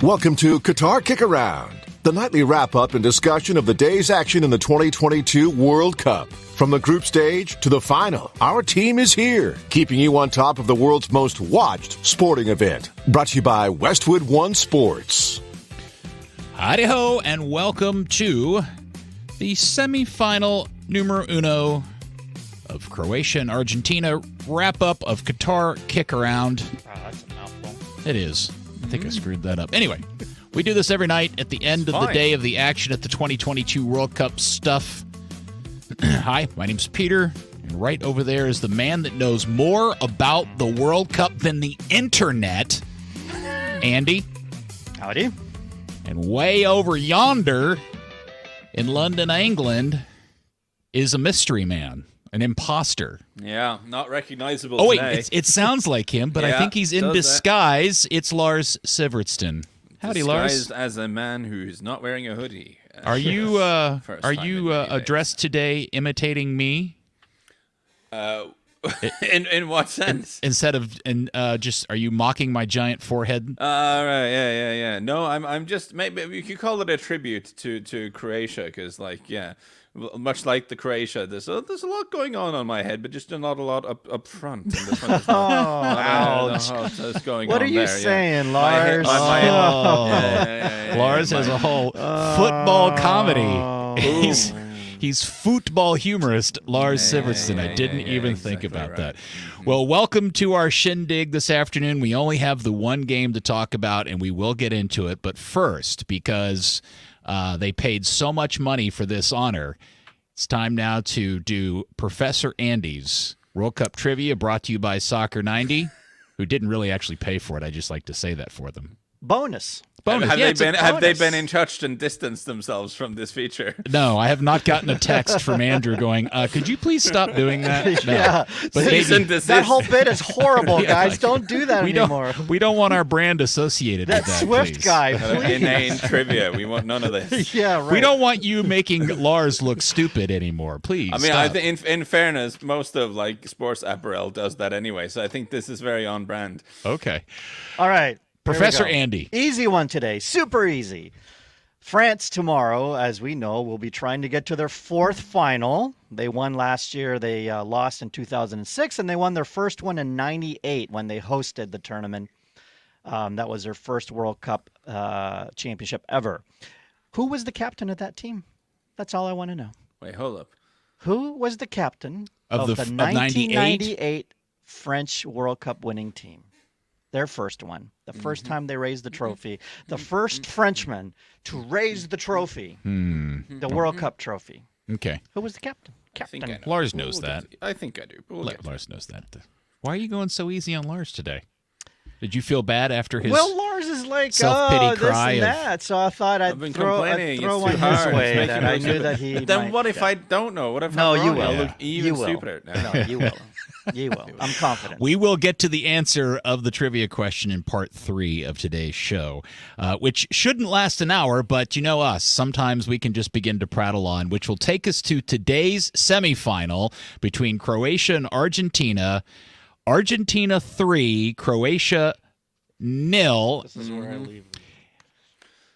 Welcome to Qatar KickAround, the nightly wrap-up and discussion of the day's action in the 2022 World Cup. From the group stage to the final, our team is here, keeping you on top of the world's most watched sporting event. Brought to you by Westwood One Sports. Howdy-ho, and welcome to the semifinal numero uno of Croatia and Argentina wrap-up of Qatar KickAround. Oh, that's a mouthful. It is. I think I screwed that up. Anyway, we do this every night at the end of the day of the action at the 2022 World Cup stuff. Hi, my name's Peter, and right over there is the man that knows more about the World Cup than the internet, Andy. Howdy. And way over yonder in London, England, is a mystery man, an imposter. Yeah, not recognizable Oh, wait, today. it sounds like him, but I Yeah, think he's in does disguise. It's Lars Sivertsen. Howdy, Lars. Disguised as a man who's not wearing a hoodie. Are you First are time you in many days. dressed today imitating me In what sense? instead of just are you mocking my giant forehead? Right, yeah. No, I'm just maybe you could call it a tribute to Croatia because, like, yeah, much like the Croatia, there's a lot going on my head, but just not a lot up front. In the front Ouch. What's going What on are you there, saying, My head- Lars? my head- Oh. yeah, Lars has a whole football comedy. He's football humorist Lars Sivertsen. I didn't even think exactly about right. that. Well, welcome to our shindig this afternoon. We only have the one game to talk about, and we will get into it. But first, because they paid so much money for this honor, it's time now to do Professor Andy's World Cup Trivia, brought to you by Soccer 90, who didn't really actually pay for it. I just like to say that for them. Bonus. Bonus. Have, Yeah, they it's a been, have they bonus. been in touch and distanced themselves from this feature? No, I have not gotten a text from Andrew going, could you please stop doing that? No. Yeah. But Cease maybe and desist. That whole bit is horrible, Yeah, guys. like, Don't do that we anymore. we don't want our brand associated That with that, Swift please. guy, please. Inane trivia. We want none of this. Yeah, right. We don't want you making Lars look stupid anymore, please. I mean, stop. I think in fairness, most of like sports apparel does that anyway. So I think this is very on brand. Okay. All right. here we Professor go. Andy. Easy one today. Super easy. France tomorrow, as we know, will be trying to get to their fourth final. They won last year. They lost in 2006, and they won their first one in 98 when they hosted the tournament. That was their first World Cup championship ever. Who was the captain of that team? That's all I want to know. Wait, hold up. Who was the captain Of of the the, of 98? 1998 French World Cup winning team? Their first one. The first time they raised the trophy. The first Frenchman to raise the trophy. The World Cup trophy. Okay. Who was the captain? I think I know. Lars knows that. I think I do. But we'll get to it. Lars knows that. Why are you going so easy on Lars today? Did you feel bad after his... Well, Lars is like, self-pity oh, this cry and of- that. So I thought I've I'd been throw complaining. It's one too his hard. It's way making that me I look knew stupid. that he But then might what if get. I don't know? What if No, I'm you wrong? will. I'll look You even will. stupider. No, you will. You will. I'm confident. We will get to the answer of the trivia question in part 3 of today's show, which shouldn't last an hour, but you know us. Sometimes we can just begin to prattle on, which will take us to today's semifinal between Croatia and Argentina. Argentina 3, Croatia 0. This is where I leave.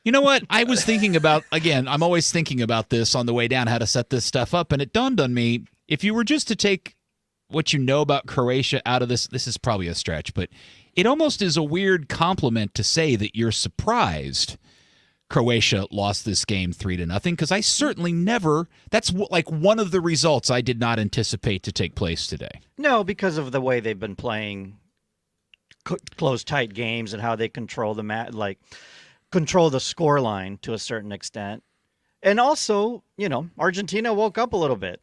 You know what? I was thinking about, again, I'm always thinking about this on the way down, how to set this stuff up, and it dawned on me, if you were just to take what you know about Croatia out of this is probably a stretch, but it almost is a weird compliment to say that you're surprised Croatia lost this game 3-0, because I certainly never, that's like one of the results I did not anticipate to take place today. No, because of the way they've been playing close, tight games and how they control the control the score line to a certain extent. And also, Argentina woke up a little bit.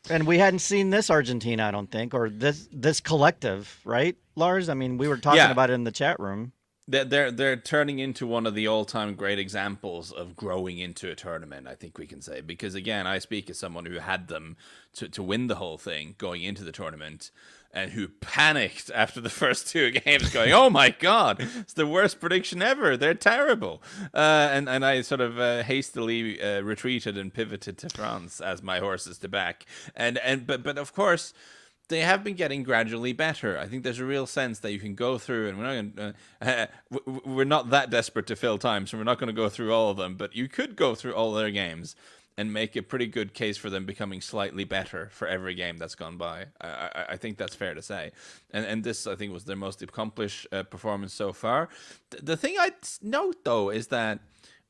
And we hadn't seen this Argentina, I don't think, or this collective, right, Lars? I mean, we were talking about it in the chat room. They're turning into one of the all-time great examples of growing into a tournament, I think we can say. Because, again, I speak as someone who had them to win the whole thing going into the tournament and who panicked after the first two games going, oh, my God, it's the worst prediction ever. They're terrible. And I sort of hastily retreated and pivoted to France as my horses to back. But of course... they have been getting gradually better. I think there's a real sense that you can go through, and we're not that desperate to fill time, so we're not going to go through all of them, but you could go through all their games and make a pretty good case for them becoming slightly better for every game that's gone by. I think that's fair to say. And this, I think, was their most accomplished performance so far. The thing I'd note, though, is that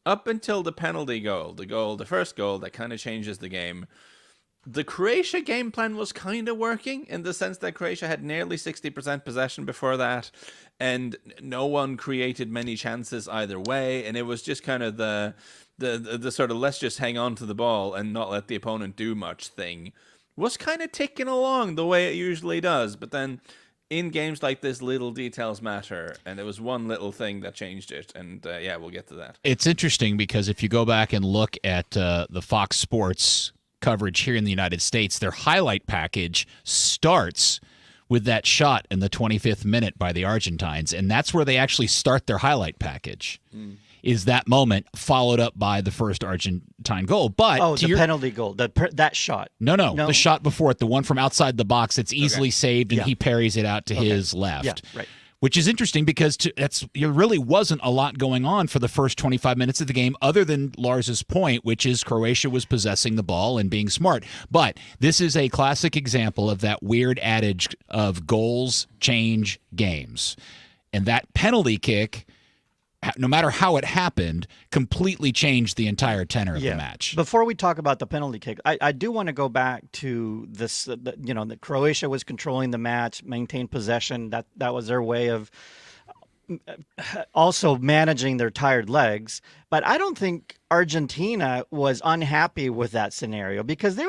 up until the penalty goal, the first goal that kind of changes the game, the Croatia game plan was kind of working in the sense that Croatia had nearly 60% possession before that, and no one created many chances either way, and it was just kind of the sort of let's just hang on to the ball and not let the opponent do much thing was kind of ticking along the way it usually does. But then in games like this, little details matter, and there was one little thing that changed it, and we'll get to that. It's interesting because if you go back and look at the Fox Sports coverage here in the United States, their highlight package starts with that shot in the 25th minute by the Argentines, and that's where they actually start their highlight package. Is that moment followed up by the first Argentine goal? But the penalty goal, that shot. No, the shot before it, the one from outside the box that's easily saved, and he parries it out to his left. Yeah, right. Which is interesting because there really wasn't a lot going on for the first 25 minutes of the game other than Lars's point, which is Croatia was possessing the ball and being smart. But this is a classic example of that weird adage of goals change games. And that penalty kick, no matter how it happened, completely changed the entire tenor of the match. Before we talk about the penalty kick, I do want to go back to this. That Croatia was controlling the match, maintained possession. That was their way of also managing their tired legs. But I don't think Argentina was unhappy with that scenario because they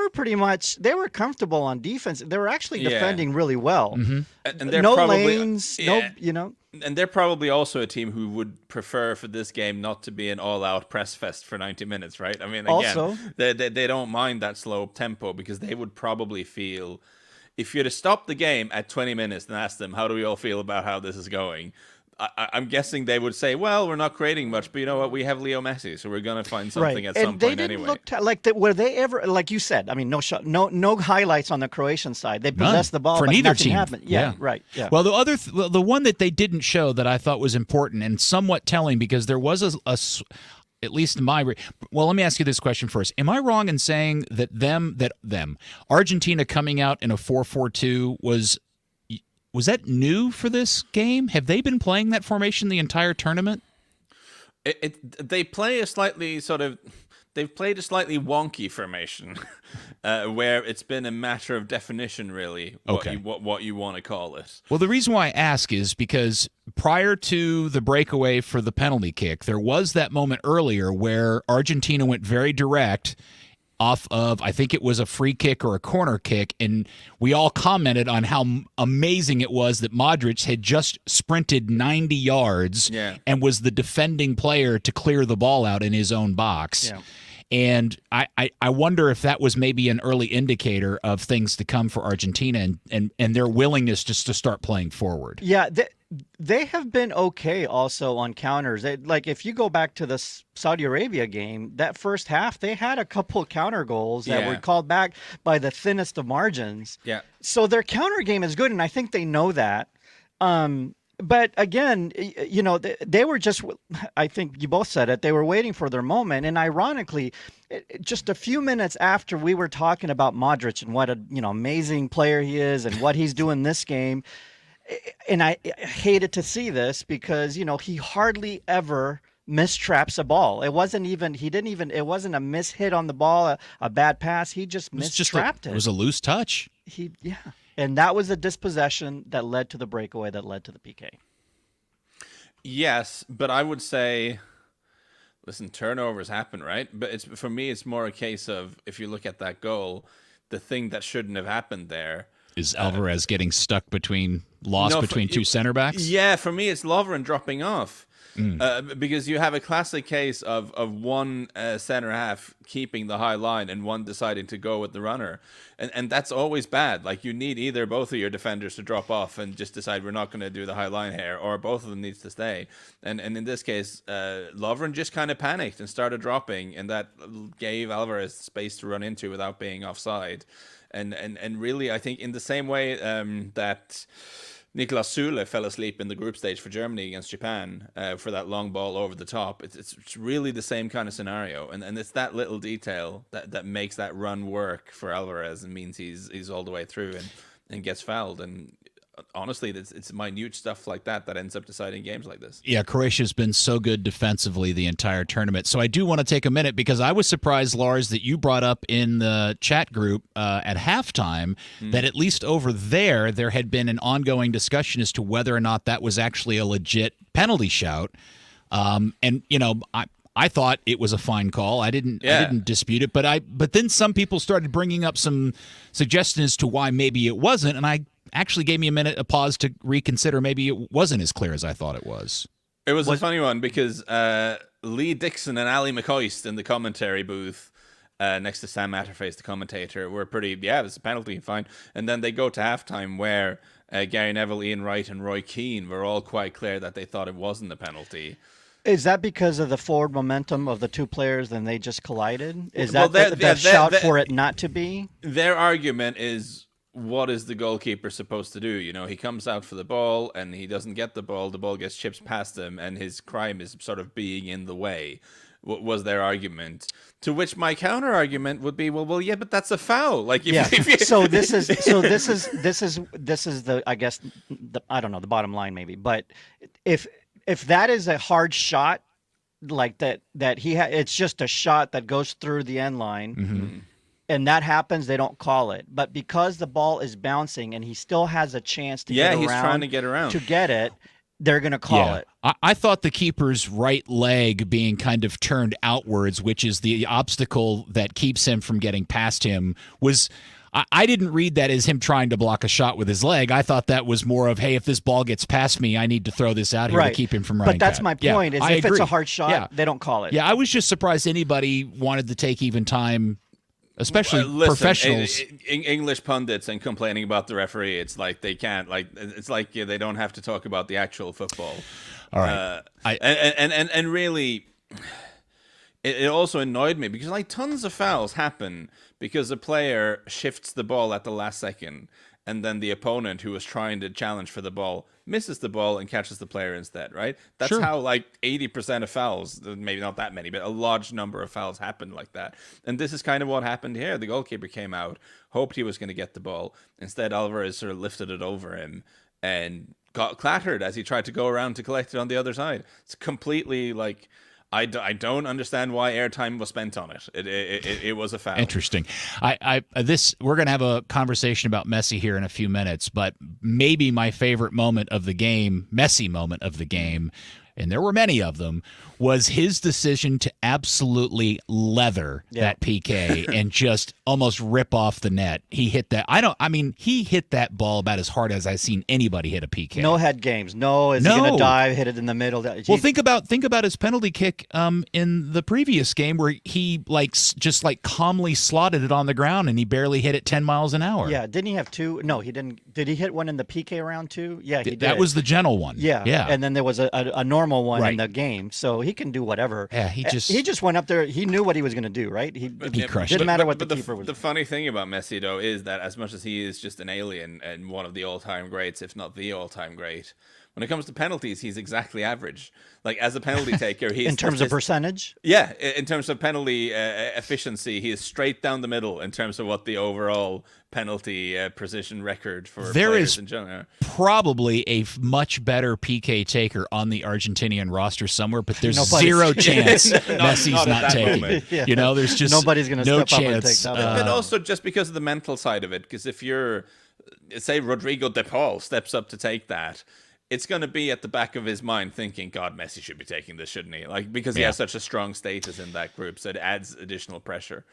were comfortable on defense. They were actually defending really well. Mm-hmm. And they're no probably, lanes, And they're probably also a team who would prefer for this game not to be an all-out press fest for 90 minutes, right? I mean, again, they don't mind that slow tempo because they would probably feel, if you'd have stopped the game at 20 minutes and asked them, how do we all feel about how this is going? I'm guessing they would say, well, we're not creating much, but you know what? We have Leo Messi, so we're going to find something at some point anyway. Were they ever, like you said, I mean, no highlights on the Croatian side. They possessed the ball, for but neither nothing team. happened. Yeah, right. Yeah. Well, the one that they didn't show that I thought was important and somewhat telling because there was at least in my well, let me ask you this question first. Am I wrong in saying that Argentina coming out in a 4-4-2 was that new for this game? Have they been playing that formation the entire tournament? They play they've played a slightly wonky formation, where it's been a matter of definition, really. What you want to call it. Well, the reason why I ask is because prior to the breakaway for the penalty kick, there was that moment earlier where Argentina went very direct off of, I think it was a free kick or a corner kick, and we all commented on how amazing it was that Modric had just sprinted 90 yards and was the defending player to clear the ball out in his own box. Yeah. And I wonder if that was maybe an early indicator of things to come for Argentina and their willingness just to start playing forward. Yeah, they have been okay also on counters. Like if you go back to the Saudi Arabia game, that first half, they had a couple of counter goals that were called back by the thinnest of margins. Yeah. So their counter game is good, and I think they know that. But again, they were just, I think you both said it, they were waiting for their moment. And ironically, just a few minutes after we were talking about Modric and what an amazing player he is and what he's doing this game, and I hated to see this because, he hardly ever mistraps a ball. It wasn't a mishit on the ball, a bad pass. He just mistrapped it. It was a loose touch. And that was a dispossession that led to the breakaway that led to the PK. Yes, but I would say, listen, turnovers happen, right? But for me, it's more a case of, if you look at that goal, the thing that shouldn't have happened there is Alvarez getting stuck between two center backs? Yeah, for me, it's Lovren dropping off. because you have a classic case of one center half keeping the high line and one deciding to go with the runner, and that's always bad. Like, you need either both of your defenders to drop off and just decide we're not going to do the high line here, or both of them needs to stay. And in this case, Lovren just kind of panicked and started dropping, and that gave Alvarez space to run into without being offside. And really, I think in the same way that Niklas Süle fell asleep in the group stage for Germany against Japan for that long ball over the top. It's really the same kind of scenario, and it's that little detail that makes that run work for Alvarez and means he's all the way through and gets fouled. And honestly, it's minute stuff like that ends up deciding games like this. Yeah, Croatia's been so good defensively the entire tournament. So I do want to take a minute, because I was surprised, Lars, that you brought up in the chat group at halftime that at least over there had been an ongoing discussion as to whether or not that was actually a legit penalty shout. And, you know, I thought it was a fine call. I didn't dispute it, but then some people started bringing up some suggestions as to why maybe it wasn't, and I actually gave me a pause to reconsider. Maybe it wasn't as clear as I thought it was. It was a funny one, because Lee Dixon and Ali McCoist in the commentary booth next to Sam Matterface, the commentator, were pretty, it was a penalty, fine. And then they go to halftime where Gary Neville, Ian Wright, and Roy Keane were all quite clear that they thought it wasn't a penalty. Is that because of the forward momentum of the two players and they just collided? Is that the shout for it not to be? Their argument is, what is the goalkeeper supposed to do? You know, he comes out for the ball and he doesn't get the ball gets chipped past him, and his crime is sort of being in the way, was their argument. To which my counter argument would be, well, yeah, but that's a foul. Like, so this is the, I guess, I don't know, the bottom line maybe, but if that is a hard shot like that it's just a shot that goes through the end line. And that happens, they don't call it. But because the ball is bouncing and he still has a chance to get around. Yeah, he's trying to get around. To get it, they're going to call it. I thought the keeper's right leg being kind of turned outwards, which is the obstacle that keeps him from getting past him, was... I didn't read that as him trying to block a shot with his leg. I thought that was more of, hey, if this ball gets past me, I need to throw this out here to keep him from running. But that's my point, is if it's a hard shot, they don't call it. Yeah, I was just surprised anybody wanted to take even time, especially professionals. English pundits and complaining about the referee, it's like they can't, it's like they don't have to talk about the actual football. All right. And really, it also annoyed me because tons of fouls happen because a player shifts the ball at the last second, and then the opponent who was trying to challenge for the ball misses the ball and catches the player instead, right? That's how 80% of fouls, maybe not that many, but a large number of fouls happen like that. And this is kind of what happened here. The goalkeeper came out, hoped he was going to get the ball. Instead, Alvarez sort of lifted it over him and got clattered as he tried to go around to collect it on the other side. It's completely I don't understand why airtime was spent on it. It was a foul. Interesting. We're going to have a conversation about Messi here in a few minutes, but maybe my favorite moment of the game, Messi moment of the game, and there were many of them, was his decision to absolutely leather that PK and just almost rip off the net. He hit that. He hit that ball about as hard as I've seen anybody hit a PK. No head games. Is he going to dive, hit it in the middle? Well, think about his penalty kick in the previous game where he just calmly slotted it on the ground and he barely hit it 10 miles an hour. Yeah, didn't he have two? No, he didn't. Did he hit one in the PK round too? Yeah, he did. That was the gentle one. Yeah. And then there was a normal one in the game. So he can do whatever. Yeah, he just went up there. He knew what he was going to do, right? He crushed. Didn't matter what the keeper was. The funny thing about Messi, though, is that as much as he is just an alien and one of the all-time greats, if not the all-time great, when it comes to penalties, he's exactly average. As a penalty taker, he's in terms of percentage. Yeah, in terms of penalty efficiency, he is straight down the middle in terms of what the overall penalty precision record for players in general. Probably a much better PK taker on the Argentinian roster somewhere, but there's zero chance Messi's not taking. You know, there's just nobody's going to no step chance. up and take that. But also just because of the mental side of it, because if you're, say, Rodrigo De Paul steps up to take that, it's going to be at the back of his mind thinking, God, Messi should be taking this, shouldn't he? Because he has such a strong status in that group, so it adds additional pressure.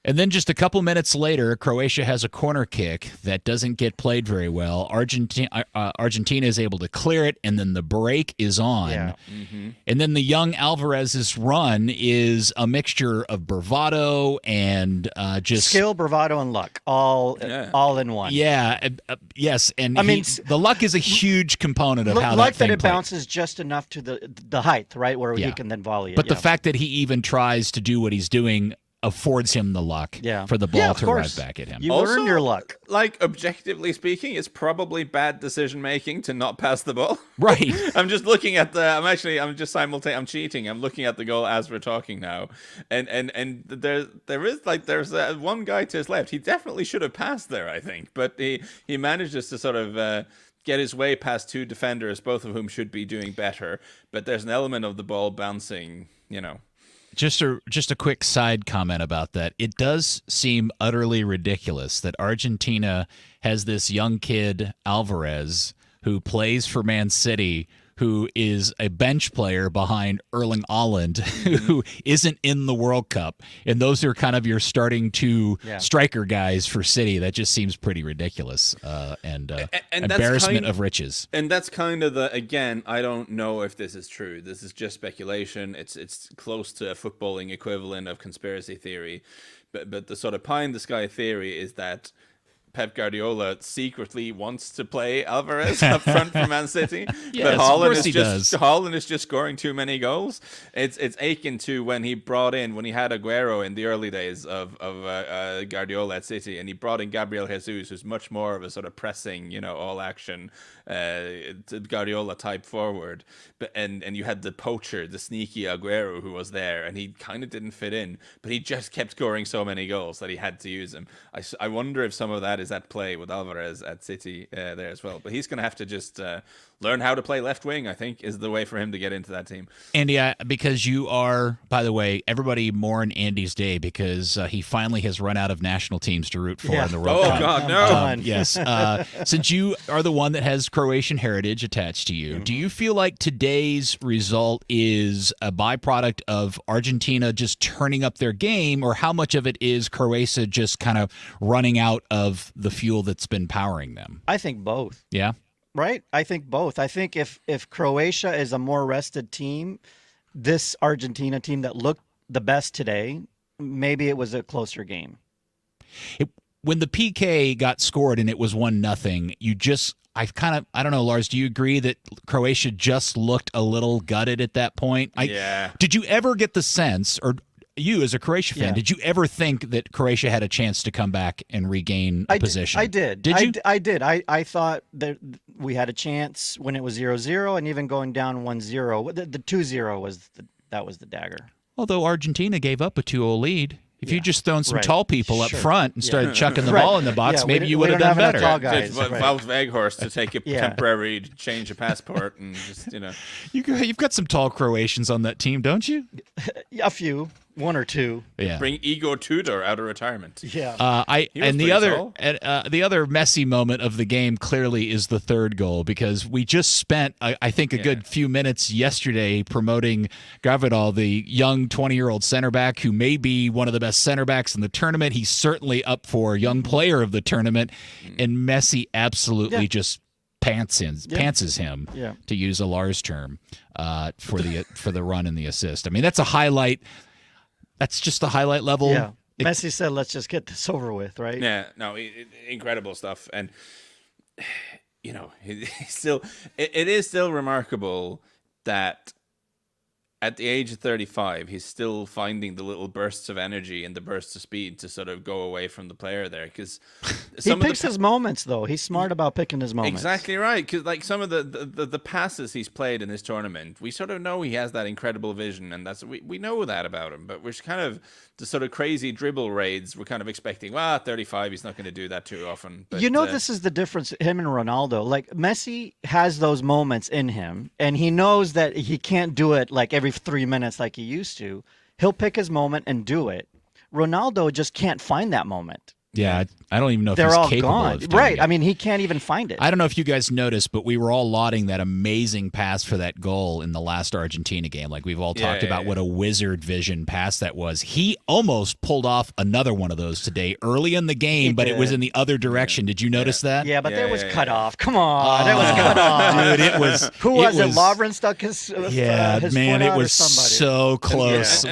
And then just a couple minutes later, Croatia has a corner kick that doesn't get played very well. Argentina is able to clear it, and then the break is on. Yeah. And then the young Alvarez's run is a mixture of bravado and just skill, bravado, and luck, all in one. Yeah, yes, and I mean, the luck is a huge component of how luck that thing it played. bounces just enough to the height, right, where he can then volley it. But the fact that he even tries to do what he's doing affords him the luck for the ball to arrive back at him. You earned your luck. Like, objectively speaking, it's probably bad decision making to not pass the ball. Right. I'm just looking at I'm cheating. I'm looking at the goal as we're talking now. And there's one guy to his left. He definitely should have passed there, I think. But he manages to sort of get his way past two defenders, both of whom should be doing better. But there's an element of the ball bouncing, Just a quick side comment about that. It does seem utterly ridiculous that Argentina has this young kid, Alvarez, who plays for Man City, who is a bench player behind Erling Haaland, who isn't in the World Cup. And those are kind of your starting two striker guys for City. That just seems pretty ridiculous and embarrassment of riches. And that's kind of again, I don't know if this is true. This is just speculation. It's close to a footballing equivalent of conspiracy theory. But the sort of pie in the sky theory is that Pep Guardiola secretly wants to play Alvarez up front for Man City, yes, but Haaland is just scoring too many goals. It's akin to when he had Aguero in the early days of Guardiola at City, and he brought in Gabriel Jesus, who's much more of a sort of pressing, all action Guardiola type forward. And you had the poacher, the sneaky Aguero, who was there, and he kind of didn't fit in, but he just kept scoring so many goals that he had to use him. I wonder if some of that is at play with Alvarez at City there as well. But he's going to have to just learn how to play left wing, I think, is the way for him to get into that team. Andy, because you are, by the way, everybody mourn Andy's day because he finally has run out of national teams to root for in the World Cup. Oh, God, no. Yes. Since you are the one that has Croatian heritage attached to you, do you feel like today's result is a byproduct of Argentina just turning up their game, or how much of it is Croatia just kind of running out of the fuel that's been powering them? I think both. Yeah? Right? I think both. I think if Croatia is a more rested team, this Argentina team that looked the best today, maybe it was a closer game. When the PK got scored and it was 1-0, I don't know, Lars, do you agree that Croatia just looked a little gutted at that point? Yeah. Did you ever get the sense, or you as a Croatia fan, did you ever think that Croatia had a chance to come back and regain a position? I did. Did you? I did. I thought that we had a chance when it was 0-0, and even going down 1-0. The 2-0 was the dagger. Although Argentina gave up a 2-0 lead. If you just thrown some tall people up front and started chucking the ball in the box, maybe you would have done better. Wout Weghorst to take a temporary change of passport and just, You've got some tall Croatians on that team, don't you? A few. One or two. Yeah. Bring Igor Tudor out of retirement. Yeah. The other messy moment of the game clearly is the third goal, because we just spent I think a good few minutes yesterday promoting Gvardiol, the young 20-year-old center back who may be one of the best center backs in the tournament. He's certainly up for young player of the tournament, and Messi absolutely just pantses him, to use a Lars term, for the run and the assist. I mean, that's a highlight. That's just the highlight level. Yeah. Messi said, let's just get this over with, right? Yeah, no, incredible stuff. And, it is still remarkable that at the age of 35, he's still finding the little bursts of energy and the bursts of speed to sort of go away from the player there. Because he picks his moments, though. He's smart about picking his moments. Exactly right. Because like some of the passes he's played in this tournament, we sort of know he has that incredible vision, and we know that about him. But we're kind of the sort of crazy dribble raids. We're kind of expecting, 35, he's not going to do that too often. But, this is the difference, him and Ronaldo. Like, Messi has those moments in him, and he knows that he can't do it like every 3 minutes like he used to. He'll pick his moment and do it. Ronaldo just can't find that moment. Yeah, I don't even know if They're he's all capable gone. of doing Right. it. I mean, he can't even find it. I don't know if you guys noticed, but we were all lauding that amazing pass for that goal in the last Argentina game. Like we've all talked about what a wizard vision pass that was. He almost pulled off another one of those today early in the game, but it was in the other direction. Did you notice that? Yeah, but that was cut off. Come on. That was cut off. Dude, it was. Who was it? Lovren stuck his Yeah, his man, foot it out or was somebody. so close.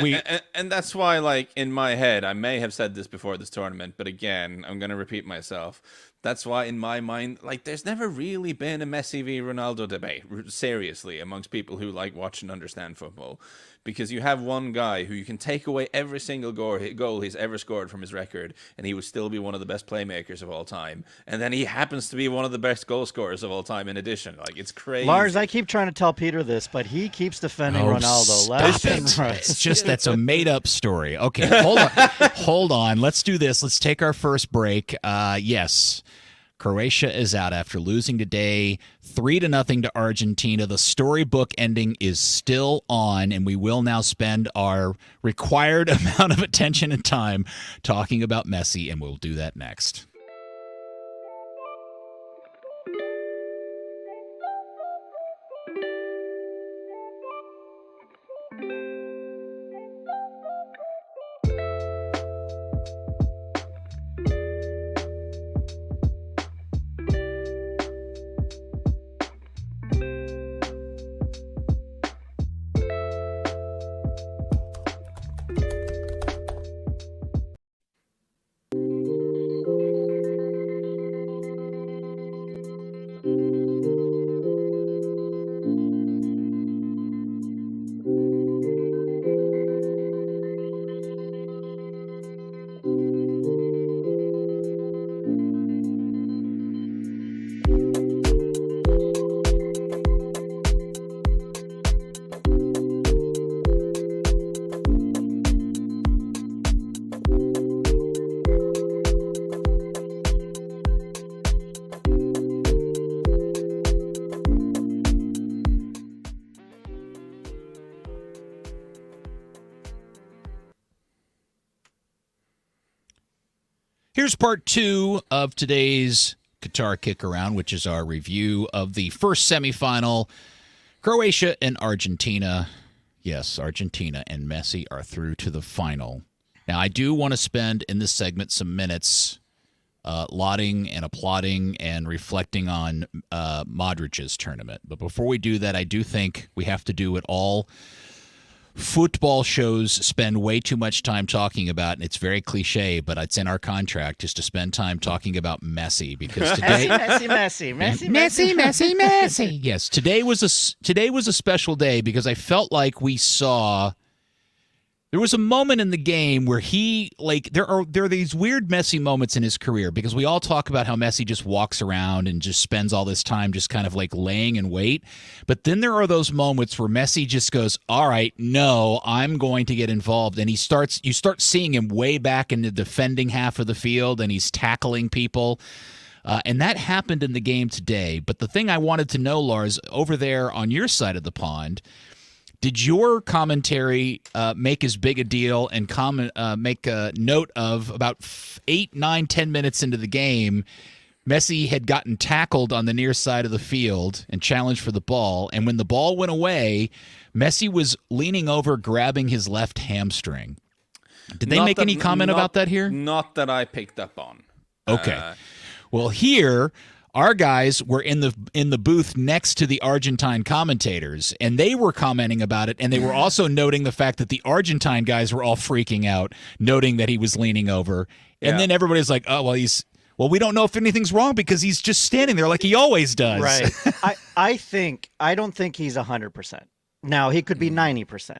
And that's why, like, in my head, I may have said this before this tournament, but again, I'm going to repeat myself. That's why, in my mind, like, there's never really been a Messi v Ronaldo debate, seriously, amongst people who like watch and understand football. Because you have one guy who you can take away every single goal he's ever scored from his record, and he would still be one of the best playmakers of all time. And then he happens to be one of the best goal scorers of all time in addition. Like, it's crazy. Lars, I keep trying to tell Peter this, but he keeps defending Ronaldo. Stop it. It's just that's a made-up story. Okay, hold on. Hold on. Let's do this. Let's take our first break. Yes. Croatia is out after losing today 3-0 to Argentina. The storybook ending is still on, and we will now spend our required amount of attention and time talking about Messi, and we'll do that next. Here's part 2 of today's Qatar Kick-Around, which is our review of the first semifinal, Croatia and Argentina. Yes, Argentina and Messi are through to the final. Now, I do want to spend in this segment some minutes lauding and applauding and reflecting on Modric's tournament. But before we do that, I do think we have to do what all football shows spend way too much time talking about, and it's very cliche, but it's in our contract, is to spend time talking about Messi, because today Messi. Yes, today was a special day because I felt like we saw there was a moment in the game where he, like, there are these weird Messi moments in his career, because we all talk about how Messi just walks around and just spends all this time just kind of like laying in wait. But then there are those moments where Messi just goes, all right, no, I'm going to get involved. And you start seeing him way back in the defending half of the field, and he's tackling people. And that happened in the game today. But the thing I wanted to know, Lars, over there on your side of the pond, did your commentary make as big a deal and make a note of about 8, 9, 10 minutes into the game, Messi had gotten tackled on the near side of the field and challenged for the ball, and when the ball went away, Messi was leaning over, grabbing his left hamstring. Did they make any comment about that here? Not that I picked up on. Okay. Well, here, our guys were in the booth next to the Argentine commentators, and they were commenting about it, and they were also noting the fact that the Argentine guys were all freaking out, noting that he was leaning over. And then everybody's like, oh, well, we don't know if anything's wrong because he's just standing there like he always does. Right. I don't think he's 100%. Now, he could be 90%.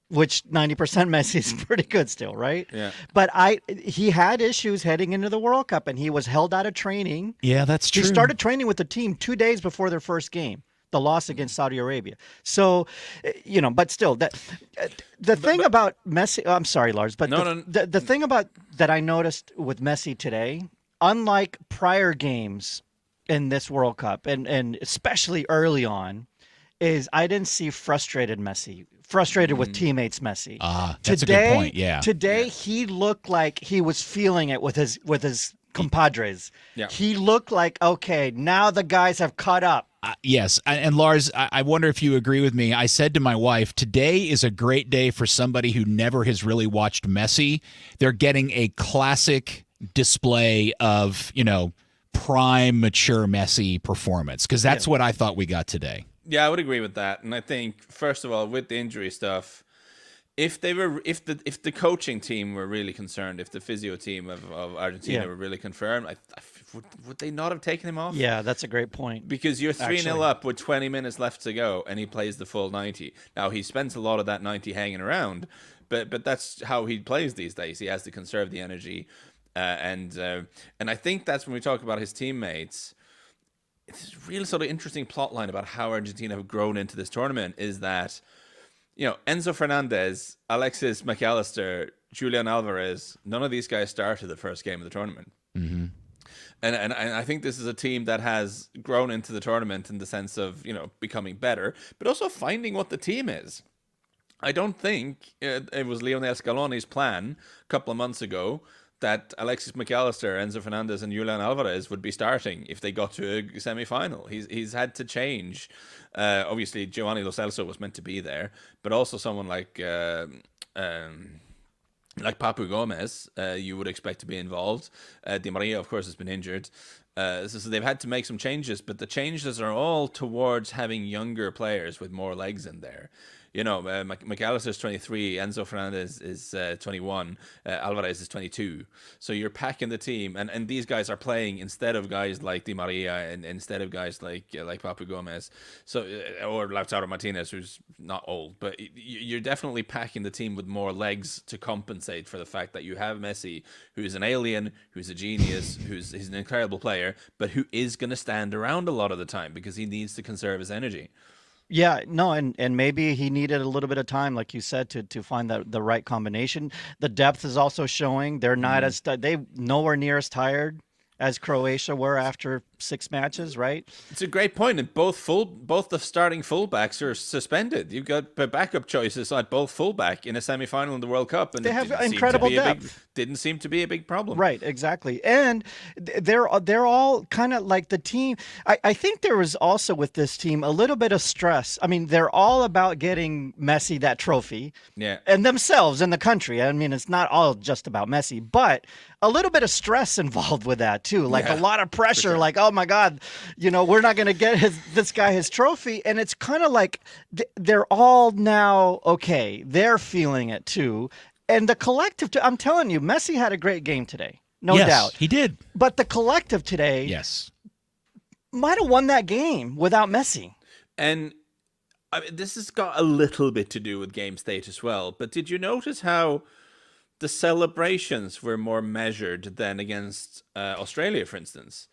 Which 90% Messi is pretty good still, right? Yeah. But he had issues heading into the World Cup, and he was held out of training. Yeah, that's true. He started training with the team 2 days before their first game, the loss against Saudi Arabia. So, but still, the thing about Messi, I'm sorry, Lars, but the thing about that I noticed with Messi today, unlike prior games in this World Cup, and especially early on, is I didn't see frustrated Messi frustrated with teammates, Messi. That's a good point. Yeah. Today he looked like he was feeling it with his compadres. Yeah. He looked like, okay, now the guys have caught up. Yes. And Lars, I wonder if you agree with me. I said to my wife, today is a great day for somebody who never has really watched Messi. They're getting a classic display of, prime, mature Messi performance, because that's what I thought we got today. Yeah, I would agree with that. And I think, first of all, with the injury stuff, if the coaching team were really concerned, if the physio team of Argentina were really confirmed, would they not have taken him off? Yeah, that's a great point. Because you're 3-0 up with 20 minutes left to go, and he plays the full 90. Now, he spends a lot of that 90 hanging around, but that's how he plays these days. He has to conserve the energy. And I think that's when we talk about his teammates. It's a really sort of interesting plot line about how Argentina have grown into this tournament is that, Enzo Fernandez, Alexis McAllister, Julian Alvarez, none of these guys started the first game of the tournament. Mm-hmm. And I think this is a team that has grown into the tournament in the sense of, becoming better, but also finding what the team is. I don't think it was Lionel Scaloni's plan a couple of months ago that Alexis McAllister, Enzo Fernandez, and Julian Alvarez would be starting if they got to a semi-final. He's had to change. Obviously, Giovanni Lo Celso was meant to be there, but also someone like Papu Gomez, you would expect to be involved. Di Maria, of course, has been injured. So they've had to make some changes, but the changes are all towards having younger players with more legs in there. McAllister's 23, Enzo Fernandez is 21, Alvarez is 22. So you're packing the team, and these guys are playing instead of guys like Di Maria and instead of guys like Papu Gomez, or Lautaro Martinez, who's not old, but you're definitely packing the team with more legs to compensate for the fact that you have Messi, who's an alien, who's a genius, he's an incredible player, but who is going to stand around a lot of the time because he needs to conserve his energy. Yeah, no, and maybe he needed a little bit of time, like you said, to find the right combination. The depth is also showing. They're not they nowhere near as tired as Croatia were after 6 matches, right? It's a great point. And both the starting fullbacks are suspended. You've got backup choices at both fullback in a semi-final in the World Cup, and they have incredible depth. Didn't seem to be a big problem. Right, exactly. And they're all kind of like the team. I think there was also with this team a little bit of stress. I mean, they're all about getting Messi that trophy, and themselves in the country. I mean, it's not all just about Messi, but a little bit of stress involved with that too. Like a lot of pressure. Sure. Like, oh my God, we're not going to get this guy his trophy. And it's kind of like they're all now okay. They're feeling it too. And the collective, I'm telling you, Messi had a great game today. No doubt. He did. But the collective today might have won that game without Messi. And this has got a little bit to do with game state as well. But did you notice how the celebrations were more measured than against Australia, for instance?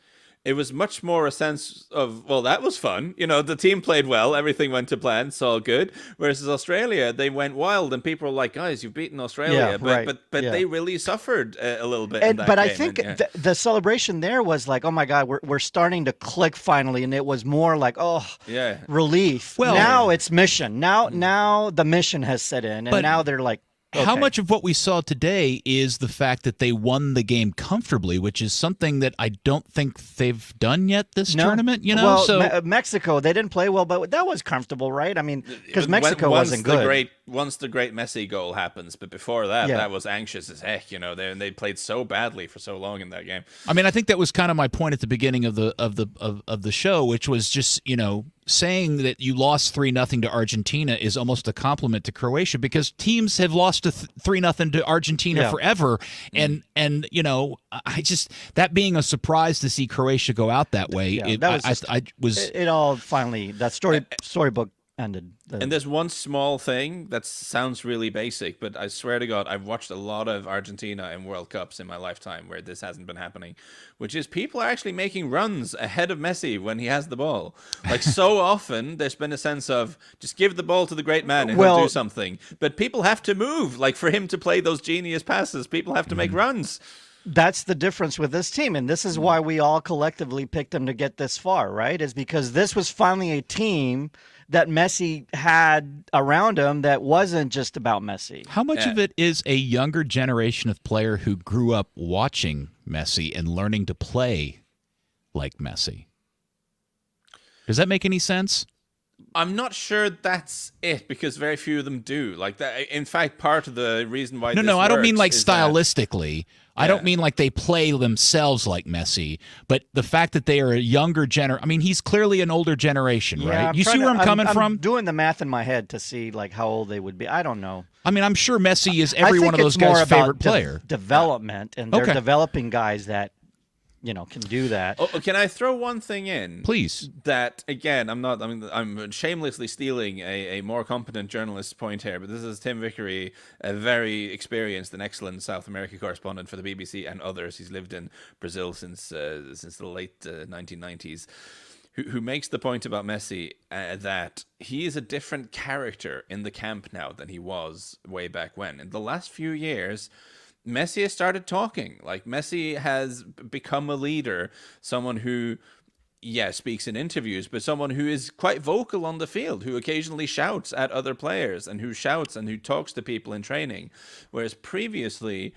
It was much more a sense of, well, that was fun. The team played well. Everything went to plan. It's all good. Whereas Australia, they went wild, and people were like, guys, you've beaten Australia. But they really suffered a little bit in that But game. I think the celebration there was like, oh, my God, we're starting to click finally. And it was more like, relief. Well, now it's mission. Now the mission has set in. And now they're like, okay. How much of what we saw today is the fact that they won the game comfortably, which is something that I don't think they've done yet this tournament? Well, Mexico, they didn't play well, but that was comfortable, right? I mean, because Mexico wasn't good. Once the great Messi goal happens, but before that, that was anxious as heck. They played so badly for so long in that game. I mean, I think that was kind of my point at the beginning of the show, which was just saying that you lost 3-0 to Argentina is almost a compliment to Croatia, because teams have lost 3-0 to Argentina forever, and I just, that being a surprise to see Croatia go out that way. It all finally, that storybook ended. And there's one small thing that sounds really basic, but I swear to God, I've watched a lot of Argentina in World Cups in my lifetime where this hasn't been happening, which is people are actually making runs ahead of Messi when he has the ball. Like, so often there's been a sense of just give the ball to the great man and he'll do something. But people have to move. Like, for him to play those genius passes, people have to make runs. That's the difference with this team, and this is why we all collectively picked them to get this far, right? Is because this was finally a team that Messi had around him that wasn't just about Messi. How much of it is a younger generation of player who grew up watching Messi and learning to play like Messi? Does that make any sense? I'm not sure that's it, because very few of them do. Like that. In fact, part of the reason why this I don't mean like works is stylistically. I don't mean like they play themselves like Messi, but the fact that they are a younger generation. I mean, he's clearly an older generation, right? You see where I'm coming from? I'm doing the math in my head to see like how old they would be. I don't know. I mean, I'm sure Messi is every one of those guys' favorite player. Development, and they're developing guys that can do that. Oh, can I throw one thing in? Please. That, again, I'm shamelessly stealing a more competent journalist's point here, but this is Tim Vickery, a very experienced and excellent South America correspondent for the BBC and others. He's lived in Brazil since the late 1990s. Who makes the point about Messi that he is a different character in the camp now than he was way back when. In the last few years, Messi has started talking. Like, Messi has become a leader, someone who, speaks in interviews, but someone who is quite vocal on the field, who occasionally shouts at other players and who shouts and who talks to people in training. Whereas previously,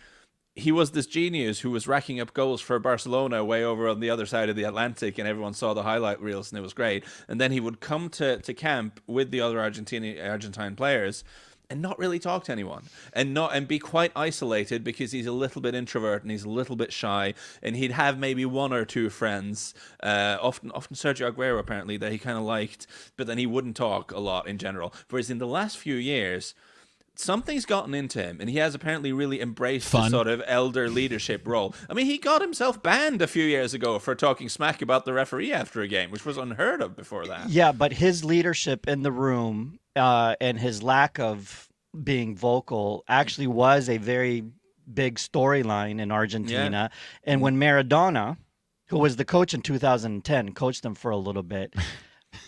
he was this genius who was racking up goals for Barcelona way over on the other side of the Atlantic, and everyone saw the highlight reels and it was great. And then he would come to camp with the other Argentine players and not really talk to anyone, and be quite isolated because he's a little bit introvert and he's a little bit shy, and he'd have maybe one or two friends, often Sergio Aguero apparently, that he kind of liked, but then he wouldn't talk a lot in general. Whereas in the last few years, something's gotten into him, and he has apparently really embraced the sort of elder leadership role. I mean, he got himself banned a few years ago for talking smack about the referee after a game, which was unheard of before that. Yeah, but his leadership in the room and his lack of being vocal actually was a very big storyline in Argentina. Yeah. And when Maradona, who was the coach in 2010, coached them for a little bit,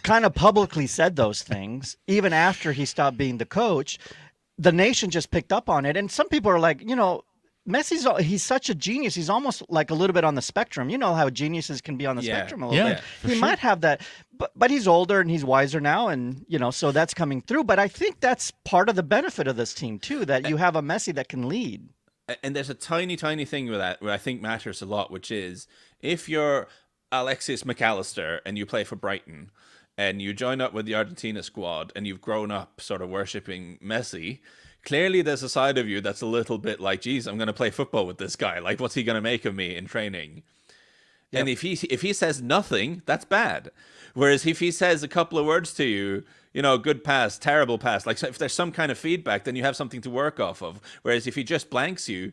kind of publicly said those things, even after he stopped being the coach, the nation just picked up on it. And some people are like, he's such a genius. He's almost like a little bit on the spectrum. You know how geniuses can be on the spectrum a little bit. He might have that, but he's older and he's wiser now, and so that's coming through. But I think that's part of the benefit of this team too, that you have a Messi that can lead. And there's a tiny thing with that where I think matters a lot, which is if you're Alexis McAllister and you play for Brighton and you join up with the Argentina squad and you've grown up sort of worshipping Messi, clearly there's a side of you that's a little bit like, geez, I'm going to play football with this guy. Like, what's he going to make of me in training? Yep. And if he says nothing, that's bad. Whereas if he says a couple of words to you, good pass, terrible pass, like if there's some kind of feedback, then you have something to work off of. Whereas if he just blanks you,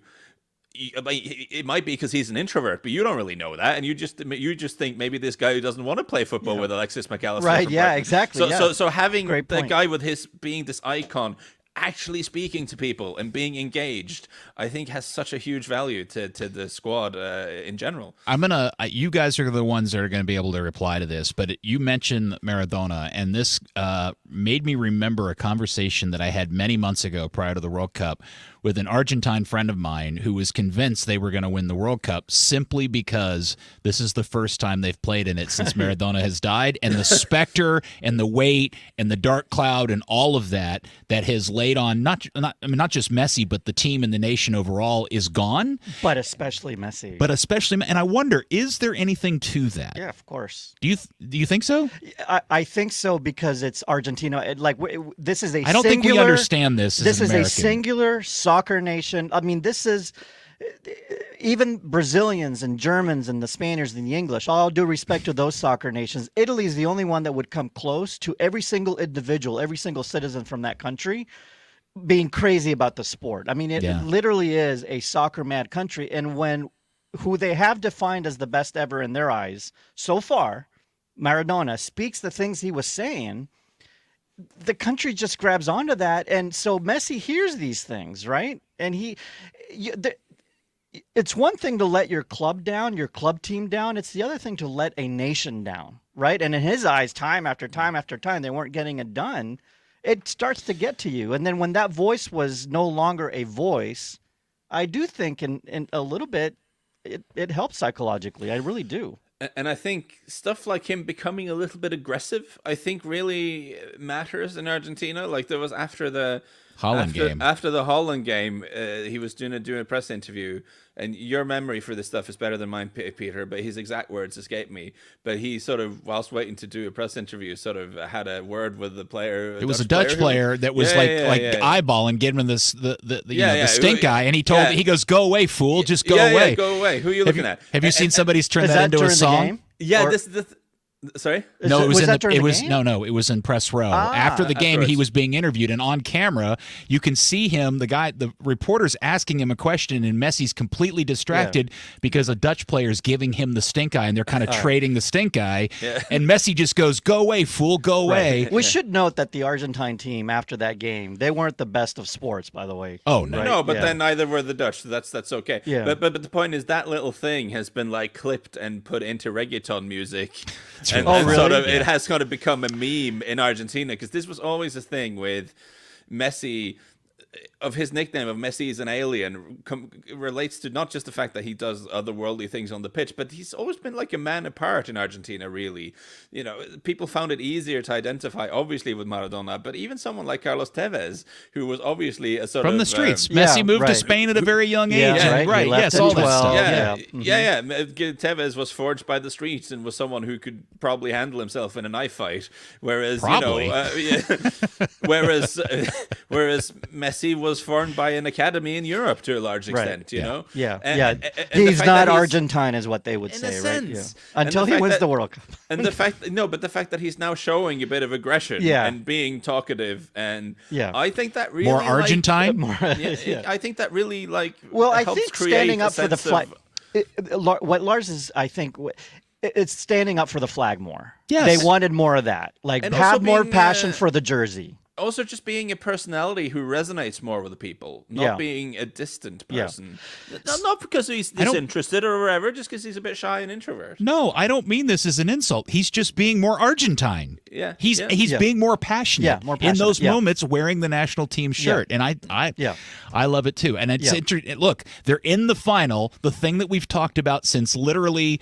it might be because he's an introvert, but you don't really know that, and you just think maybe this guy who doesn't want to play football with Alexis McAllister, right? Yeah, Brighton. Exactly. So having the guy with his being this icon, actually speaking to people and being engaged, I think has such a huge value to the squad in general. You guys are the ones that are going to be able to reply to this, but you mentioned Maradona, and this made me remember a conversation that I had many months ago prior to the World Cup with an Argentine friend of mine who was convinced they were going to win the World Cup simply because this is the first time they've played in it since Maradona has died, and the specter and the weight and the dark cloud and all of that has laid on not just Messi, but the team and the nation overall is gone. But especially Messi. And I wonder, is there anything to that? Yeah, of course. Do you think so? I think so, because it's Argentina. This is a. I don't think we understand this. This is a singular soccer nation. I mean, this is even Brazilians and Germans and the Spaniards and the English. All due respect to those soccer nations, Italy is the only one that would come close to every single individual, every single citizen from that country being crazy about the sport. I mean, it literally is a soccer mad country. And who they have defined as the best ever in their eyes so far, Maradona, speaks the things he was saying, the country just grabs onto that. And so Messi hears these things, right? And it's one thing to let your club down, your club team down. It's the other thing to let a nation down, right? And in his eyes, time after time after time, they weren't getting it done. It starts to get to you. And then when that voice was no longer a voice, I do think in a little bit, it helps psychologically. I really do. And I think stuff like him becoming a little bit aggressive, I think really matters in Argentina. Like there was after the Holland game. After the Holland game, he was doing a press interview, and your memory for this stuff is better than mine, Peter, but his exact words escape me. But he sort of, whilst waiting to do a press interview, sort of had a word with the player. It was a Dutch player that was eyeballing, giving him the stink eye, and he goes, "Go away, fool! Just go away. Yeah, go away. Who are you looking at?" Have you seen somebody's turn that into a song? Yeah, sorry? No, it was game? No, it was in press row. After the game, he was being interviewed, and on camera, you can see him, the reporter's asking him a question, and Messi's completely distracted because a Dutch player's giving him the stink eye, and they're kind of trading the stink eye. Yeah. And Messi just goes, "Go away, fool, go away." We should note that the Argentine team, after that game, they weren't the best of sports, by the way. Oh, no. Right? No, but then neither were the Dutch, so that's okay. Yeah. But the point is that little thing has been like clipped and put into reggaeton music. And really? sort of, it has kind of become a meme in Argentina, because this was always a thing with Messi. Of his nickname of Messi is an alien relates to not just the fact that he does otherworldly things on the pitch, but he's always been like a man apart in Argentina, really. You know, people found it easier to identify, obviously, with Maradona, but even someone like Carlos Tevez, who was obviously a sort from of... the streets. Messi moved to Spain at a very young age. Right. Yes, all that stuff. Yeah. Tevez was forged by the streets and was someone who could probably handle himself in a knife fight, whereas, whereas Messi was formed by an academy in Europe to a large extent, you know? And he's not Argentine, is what they would say, right? Yeah. Until he wins the World Cup. And the fact that he's now showing a bit of aggression and being talkative, and I think that really more Argentine. I think that really I helps think create standing up a for the sense flag. What Lars is, I think. It's standing up for the flag more. Yes. They wanted more of that. Like, and have more passion for the jersey. Also, just being a personality who resonates more with the people, not being a distant person. Not because he's disinterested or whatever, just because he's a bit shy and introvert. No, I don't mean this as an insult. He's just being more Argentine. Yeah, he's being more passionate. More passionate. In those moments, wearing the national team shirt, and I love it too. And it's interesting. Look, they're in the final. The thing that we've talked about since literally,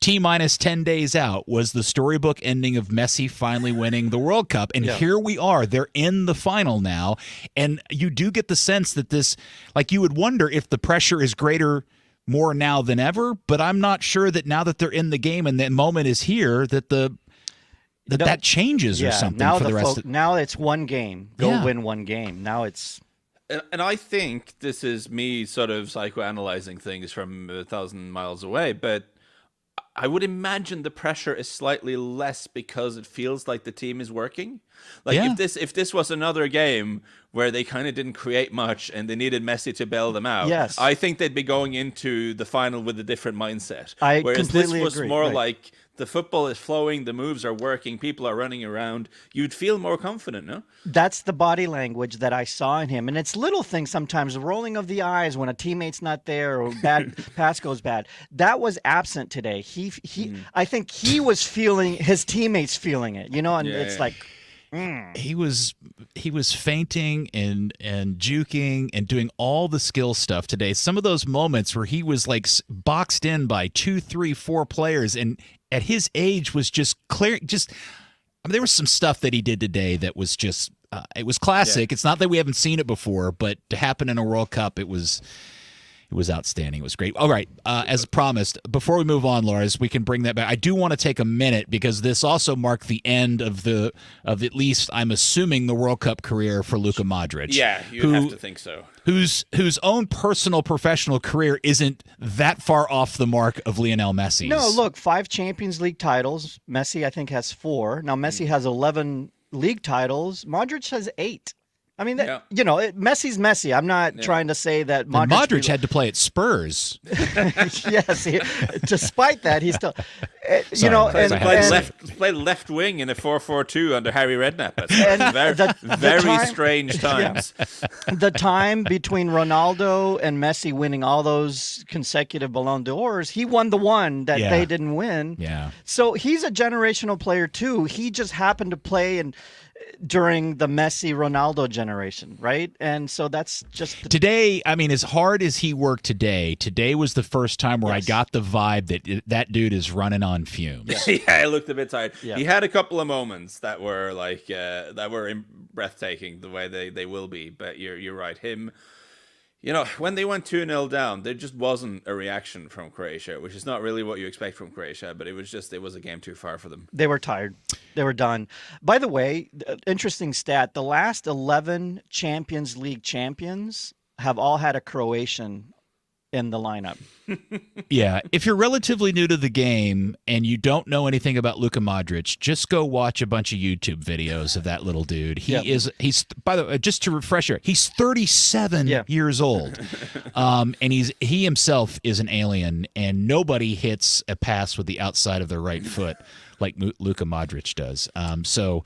T-minus 10 days out was the storybook ending of Messi finally winning the World Cup, and here we are. They're in the final now, and you do get the sense that this, like, you would wonder if the pressure is greater more now than ever, but I'm not sure that now that they're in the game and that moment is here that that changes or something now for the rest of now it's one game. Go win one game. Now it's... And I think this is me sort of psychoanalyzing things from 1,000 miles away, but I would imagine the pressure is slightly less because it feels like the team is working. Like if this was another game where they kind of didn't create much and they needed Messi to bail them out, I think they'd be going into the final with a different mindset. Whereas this was more like the football is flowing, the moves are working, people are running around. You'd feel more confident, no? That's the body language that I saw in him. And it's little things sometimes, the rolling of the eyes when a teammate's not there or bad pass goes bad. That was absent today. I think he was feeling, his teammates feeling it, and it's like... He was feinting and juking and doing all the skill stuff today. Some of those moments where he was like boxed in by 2, 3, 4 players, and at his age was just clear. There was some stuff that he did today that was just it was classic. It's not that we haven't seen it before, but to happen in a World Cup, it was outstanding. It was great. All right, as promised, before we move on, Lars, we can bring that back. I do want to take a minute because this also marked the end of at least, I'm assuming, the World Cup career for Luka Modric. Yeah, you'd have to think so. Whose own personal professional career isn't that far off the mark of Lionel Messi's. No, look, 5 Champions League titles. Messi, I think, has 4. Now, Messi has 11 league titles. Modric has 8. I mean, Messi's Messi. I'm not trying to say that Modric had to play at Spurs. Yes, despite that, he's still, played left wing in a 4-4-2 under Harry Redknapp. Very strange times. The time between Ronaldo and Messi winning all those consecutive Ballon d'Ors, he won the one that they didn't win. Yeah. So he's a generational player too. He just happened to play and during the Messi Ronaldo generation, right? And so that's just today. I mean, as hard as he worked today was the first time where Yes. I got the vibe that dude is running on fumes. Yeah, he looked a bit tired. Yeah. He had a couple of moments that were like breathtaking the way they will be. But you're right. Him, when they went 2-0 down, there just wasn't a reaction from Croatia, which is not really what you expect from Croatia. But it was a game too far for them. They were tired. They were done. By the way, interesting stat: the last 11 Champions League champions have all had a Croatian in the lineup. Yeah, if you're relatively new to the game and you don't know anything about Luka Modric, just go watch a bunch of YouTube videos of that little dude. He's by the way, just to refresh you, he's 37 years old. And he himself is an alien, and nobody hits a pass with the outside of their right foot like Luka Modric does. So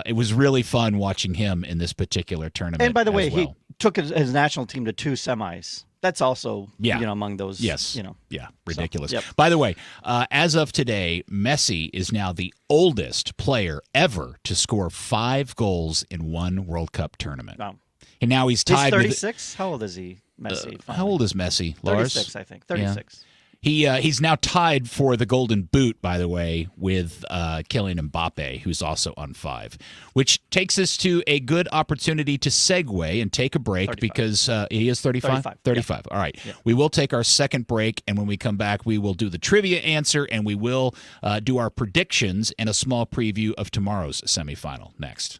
it was really fun watching him in this particular tournament. And by the way, well. he took his national team to 2 semis. That's also, among those, Yes. Yeah, ridiculous. So, yep. By the way, as of today, Messi is now the oldest player ever to score 5 goals in one World Cup tournament. Wow. And now he's tied He's 36? How old is he, Messi? how old is Messi, Lars? 36, I think. 36. Yeah. He's now tied for the Golden Boot, by the way, with Kylian Mbappe, who's also on 5, which takes us to a good opportunity to segue and take a break 35. because he is 35? 35. Yep. All right. Yep. We will take our second break, and when we come back, we will do the trivia answer, and we will do our predictions and a small preview of tomorrow's semifinal next.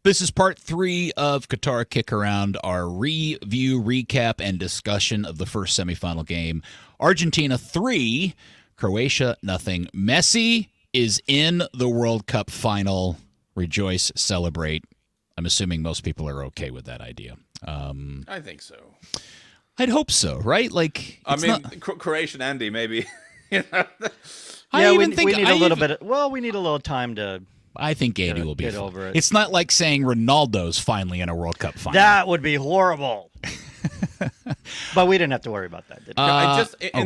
This is part 3 of Qatar KickAround, our review, recap, and discussion of the first semifinal game. Argentina 3, Croatia 0. Messi is in the World Cup final. Rejoice, celebrate. I'm assuming most people are okay with that idea. I think so. I'd hope so, right? Like, Croatian Andy, maybe. We need a little time to. I think Andy will be get fine. over it. It's not like saying Ronaldo's finally in a World Cup final. That would be horrible. But we didn't have to worry about that, did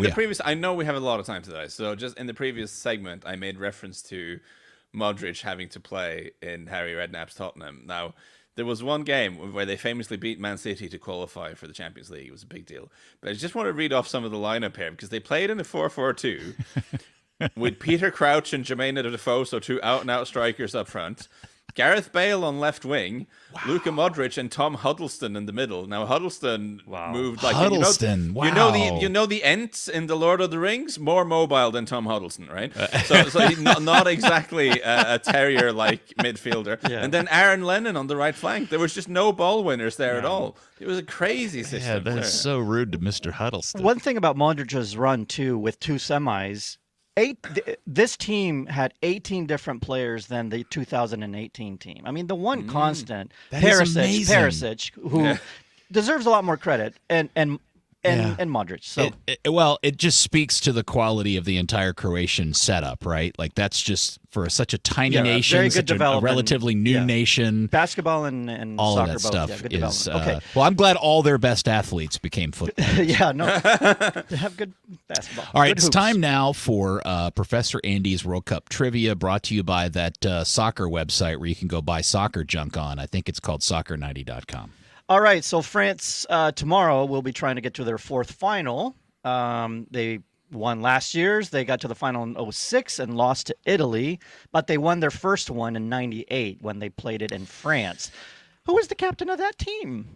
we? Previous, I know we have a lot of time today, so just in the previous segment, I made reference to Modric having to play in Harry Redknapp's Tottenham. Now, there was one game where they famously beat Man City to qualify for the Champions League. It was a big deal. But I just want to read off some of the lineup here, because they played in a 4-4-2 with Peter Crouch and Jermaine Defoe, so 2 out-and-out strikers up front. Gareth Bale on left wing, Luka Modric and Tom Huddleston in the middle. Now Huddleston moved like Huddleston. You know the Ents in the Lord of the Rings, more mobile than Tom Huddleston, right? So he's not exactly a terrier like midfielder. Yeah. And then Aaron Lennon on the right flank. There was just no ball winners there at all. It was a crazy system. Yeah, that's so rude to Mr. Huddleston. One thing about Modric's run too, with 2 semis. This team had 18 different players than the 2018 team. I mean, the one constant, Perisic, who deserves a lot more credit, and and Modric. So well, it just speaks to the quality of the entire Croatian setup, right? Like that's just for such a tiny nation, very good such a development. relatively new nation. Basketball and all soccer of that both. stuff Yeah, good is development. Okay. well, I'm glad all their best athletes became football. Yeah, no, they have good basketball. All right, Good it's hoops. time now for Professor Andy's World Cup trivia, brought to you by that soccer website where you can go buy soccer junk on. I think it's called soccer90.com. All right, so France tomorrow will be trying to get to their fourth final. They won last year's. They got to the final in 2006 and lost to Italy, but they won their first one in 98 when they played it in France. Who was the captain of that team,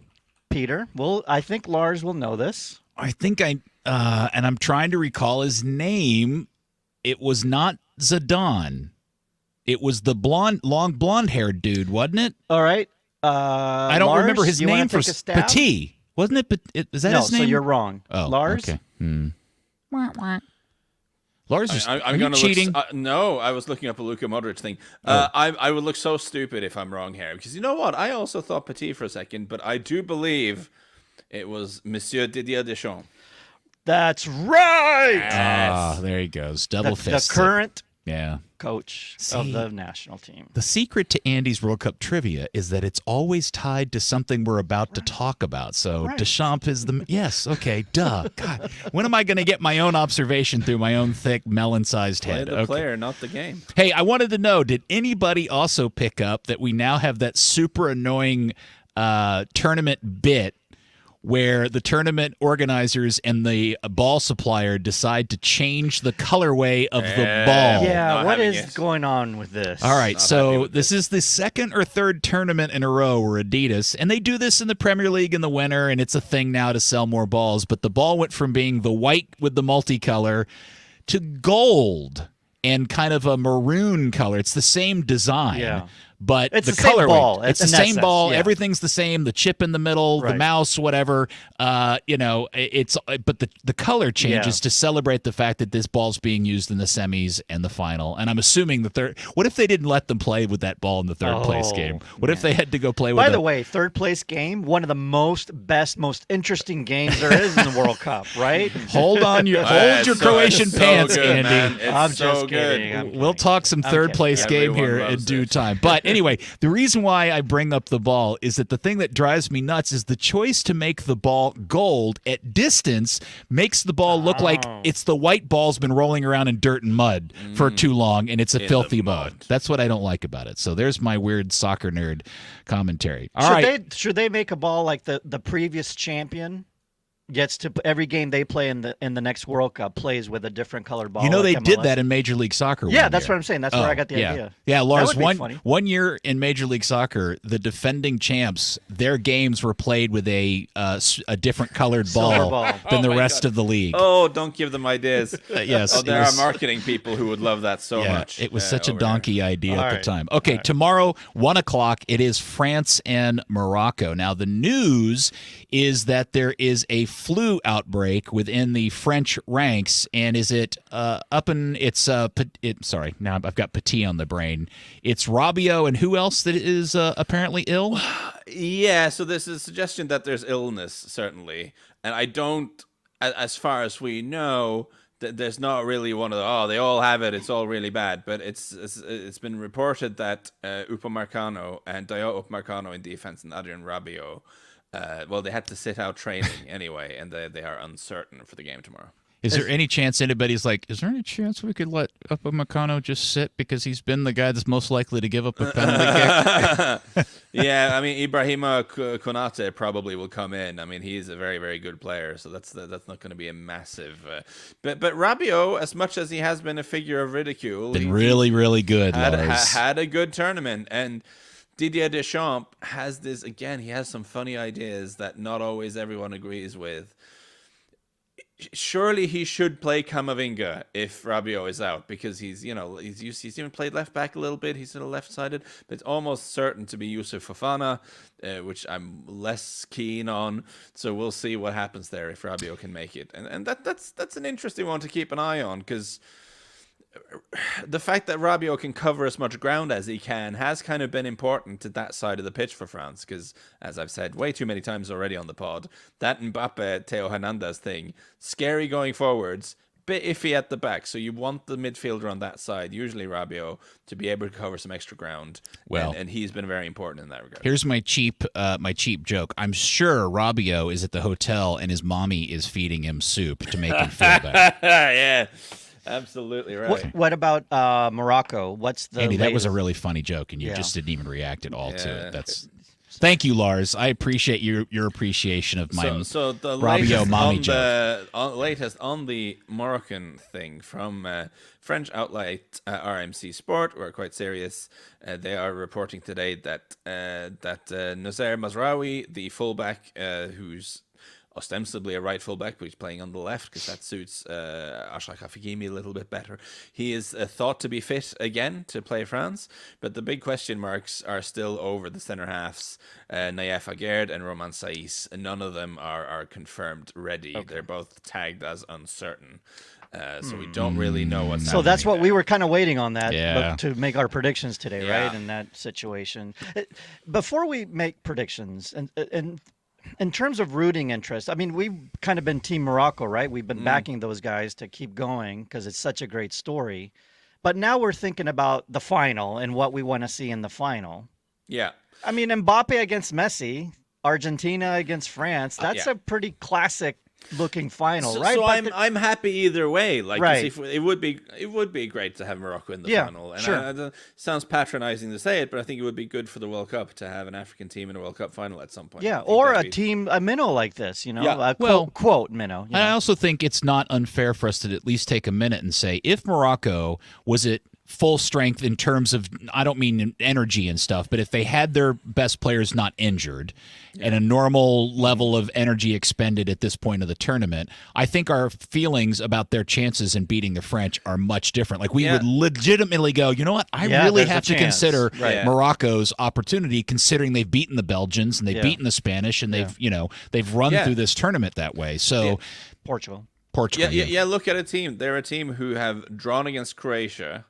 Peter? Well, I think Lars will know this. I think and I'm trying to recall his name. It was not Zidane. It was the long blonde-haired dude, wasn't it? All right. I don't Lars, remember his you name wanna for take a stab? Petit. Wasn't it? Is that his name? No, so you're wrong. Oh, Lars? Okay. Lars, I'm are you going to cheating? No, I was looking up a Luka Modric thing. I would look so stupid if I'm wrong here, because you know what? I also thought Petit for a second, but I do believe it was Monsieur Didier Deschamps. That's right. Ah, there he goes. Double The fist. current Yeah. coach See, of the national team. The secret to Andy's World Cup trivia is that it's always tied to something we're about to talk about. So Deschamps is the yes, okay, duh. God, when am I going to get my own observation through my own thick melon-sized head? Play the player, not the game. Hey, I wanted to know, did anybody also pick up that we now have that super annoying tournament bit where the tournament organizers and the ball supplier decide to change the colorway of the ball? Yeah, what is going on with this? All right, so this is the second or third tournament in a row where Adidas, and they do this in the Premier League in the winter, and it's a thing now to sell more balls, but the ball went from being the white with the multicolor to gold and kind of a maroon color. It's the same design. But it's the same colorway, ball. it's the In same that ball. sense, yeah. Everything's the same. The chip in the middle, the mouse, whatever. It's but the color changes to celebrate the fact that this ball's being used in the semis and the final. And I'm assuming the third. What if they didn't let them play with that ball in the third place game? What if they had to go play with? By the way, third place game, one of the most interesting games there is in the World Cup. Right? Hold your Croatian pants, good, Andy. I'm just kidding. We'll talk some third place game here in due time. But anyway, the reason why I bring up the ball is that the thing that drives me nuts is the choice to make the ball gold at distance makes the ball look like it's the white ball's been rolling around in dirt and mud for too long, and it's a filthy ball. That's what I don't like about it. So there's my weird soccer nerd commentary. Should they make a ball like the previous champion gets to every game they play in the next World Cup plays with a different colored ball? You know, like they MLS? did that in Major League Soccer. Yeah, that's what I'm saying. That's where I got the idea. Yeah, Lars, That would be funny. one year in Major League Soccer, the defending champs, their games were played with a different colored ball than the rest of the league. Oh, don't give them ideas. Yes. There are marketing people who would love that so much. It was such a donkey idea at the time. Okay, tomorrow, 1 o'clock, it is France and Morocco. Now, the news is that there is a flu outbreak within the French ranks, and is it sorry, now I've got Petit on the brain. It's Rabiot and who else that is apparently ill? Yeah, so there's a suggestion that there's illness, certainly. And I don't, as far as we know, there's not really one of the, they all have it, it's all really bad. But it's been reported that Upamecano and Dayot Upamecano in defense and Adrien Rabiot, they had to sit out training anyway, and they are uncertain for the game tomorrow. Is there any chance anybody's like, is there any chance we could let Upamecano just sit because he's been the guy that's most likely to give up a penalty kick? Yeah, I mean, Ibrahima Konate probably will come in. I mean, he's a very, very good player, so that's not going to be a massive. But Rabiot, as much as he has been a figure of ridicule, been really, really good. Had a good tournament, and Didier Deschamps has this again. He has some funny ideas that not always everyone agrees with. Surely he should play Camavinga if Rabiot is out, because he's even played left back a little bit. He's sort of left-sided, but it's almost certain to be Youssouf Fofana, which I'm less keen on. So we'll see what happens there if Rabiot can make it, and that's an interesting one to keep an eye on, because the fact that Rabiot can cover as much ground as he can has kind of been important to that side of the pitch for France, because, as I've said way too many times already on the pod, that Mbappe, Theo Hernandez thing, scary going forwards, bit iffy at the back. So you want the midfielder on that side, usually Rabiot, to be able to cover some extra ground. Well, and he's been very important in that regard. Here's my cheap joke. I'm sure Rabiot is at the hotel and his mommy is feeding him soup to make him feel better. Yeah. Absolutely right. What about Morocco? What's the Andy, that was a latest? really funny joke, and you just didn't even react at all to Yeah. it. Thank you, Lars. I appreciate your appreciation of my so the Rabiot mommy joke. The latest on the Moroccan thing from French outlet RMC Sport, who are quite serious. They are reporting today that Nazer Mazraoui, the fullback, who's ostensibly a right fullback, but he's playing on the left because that suits Achraf Hakimi a little bit better. He is thought to be fit again to play France, but the big question marks are still over the centre halves, Naïef Aguerd and Romain Saïs. None of them are confirmed ready. Okay. They're both tagged as uncertain. So we don't really know what's happening. So that's what we were kind of waiting on that to make our predictions today, right? In that situation. Before we make predictions, and in terms of rooting interest, I mean, we've kind of been Team Morocco, right? We've been backing those guys to keep going because it's such a great story. But now we're thinking about the final and what we want to see in the final. Yeah. I mean, Mbappe against Messi, Argentina against France, that's a pretty classic looking final, right? So I'm happy either way. Like, right. It would be great to have Morocco in the final. And sure. Sounds patronizing to say it, but I think it would be good for the World Cup to have an African team in a World Cup final at some point. Yeah, or a minnow like this, you know, quote minnow. I also think it's not unfair for us to at least take a minute and say, if Morocco was at full strength in terms of, I don't mean energy and stuff, but if they had their best players not injured and a normal level of energy expended at this point of the tournament, I think our feelings about their chances in beating the French are much different. Like, we would legitimately go, you know what, I really have to consider Morocco's opportunity, considering they've beaten the Belgians and they've beaten the Spanish and they've run through this tournament that way. So Portugal. Yeah, look at a team. They're a team who have drawn against Croatia,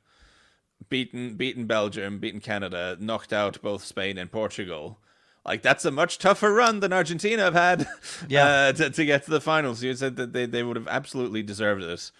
beaten Belgium, beaten Canada, knocked out both Spain and Portugal. Like, that's a much tougher run than Argentina have had to get to the finals. You said that they would have absolutely deserved it.